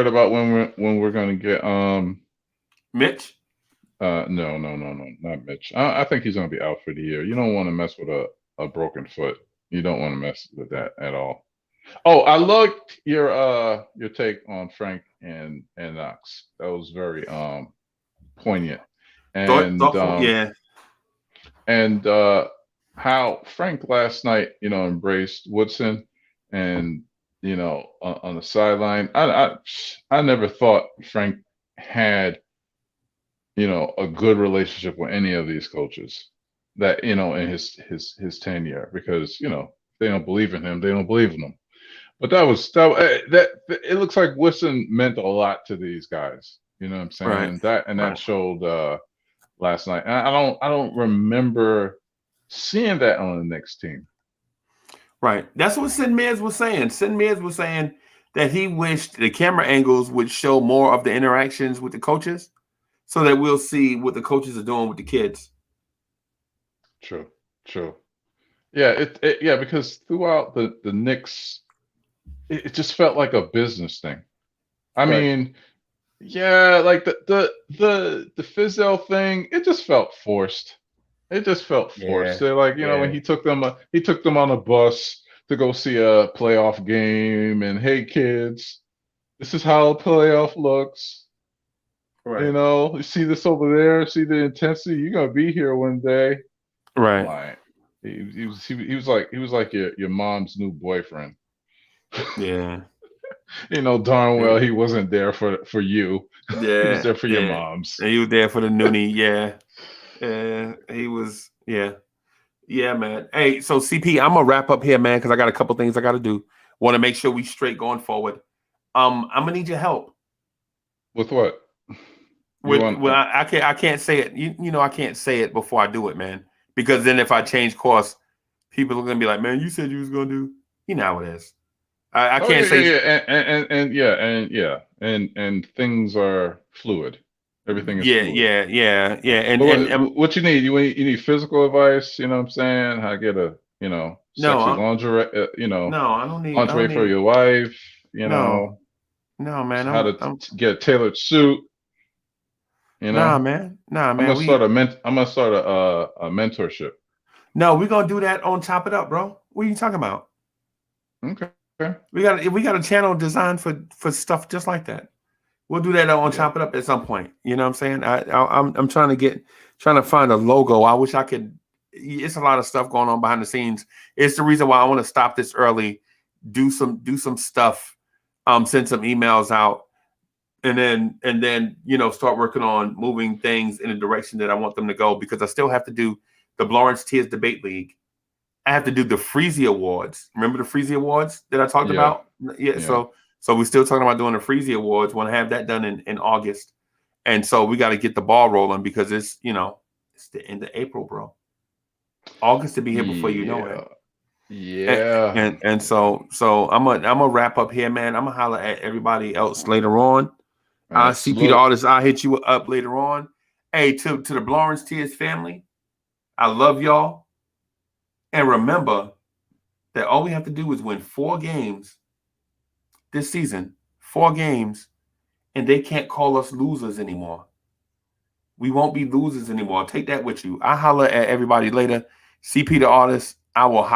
about when we're going to get Mitch? No, not Mitch. I think he's going to be out for the year. You don't want to mess with a broken foot. You don't want to mess with that at all. Oh, I liked your take on Frank and Knox. That was very poignant. And Thoughtful, yeah. and how Frank last night, embraced Woodson, and on the sideline. I never thought Frank had a good relationship with any of these coaches that in his tenure, because they don't believe in him, they don't believe in him. But that it looks like Woodson meant a lot to these guys. You know what I'm saying? Right. That showed last night. And I don't remember seeing that on the Knicks team. Right. That's what Sid Mears was saying. Sid Mears was saying that he wished the camera angles would show more of the interactions with the coaches, so that we'll see what the coaches are doing with the kids. True. Yeah, yeah, because throughout the Knicks, it just felt like a business thing. I mean, yeah, like the Fizdale thing, it just felt forced. It just felt forced. They're like, when he took them on a bus to go see a playoff game, and hey kids, this is how a playoff looks. Right. You see this over there, see the intensity. You're gonna be here one day. Right. Like, he was like your mom's new boyfriend. Yeah. Darn well he wasn't there for you. Yeah. He was there for your moms. And he was there for the noonie. Yeah. He was. Yeah. Yeah, man. Hey, so CP, I'm gonna wrap up here, man, because I got a couple things I got to do. Want to make sure we straight going forward. I'm gonna need your help. With what? I can't say it. I can't say it before I do it, man. Because then if I change course, people are gonna be like, "Man, you said you was gonna do." You know how it is. I can't say. And things are fluid. Everything is fluid. Yeah. And what you need? You need physical advice. You know what I'm saying? How to get a sexy lingerie. No, I don't need lingerie for your wife. No, man. How to get a tailored suit. Nah, man. I'm gonna start a mentorship. No, we're gonna do that on Chop It Up, bro. What are you talking about? Okay. We got a channel designed for stuff just like that. We'll do that on Chop It Up at some point. You know what I'm saying? I'm trying to find a logo. I wish I could. It's a lot of stuff going on behind the scenes. It's the reason why I want to stop this early, do some stuff, send some emails out, and then start working on moving things in the direction that I want them to go, because I still have to do the Blorange Tears Debate League. I have to do the Freezy Awards. Remember the Freezy Awards that I talked about? Yeah. So we're still talking about doing the Freezy Awards. Want to have that done in August. And so we got to get the ball rolling, because it's the end of April, bro. August to be here before you know it. Yeah. And so I'm gonna wrap up here, man. I'm gonna holler at everybody else later on. CP the artist, I'll hit you up later on. Hey, to the Blorange Tears family, I love y'all. And remember that all we have to do is win 4 games this season, 4 games, and they can't call us losers anymore. We won't be losers anymore. Take that with you. I'll holler at everybody later. CP the artist, I will holler.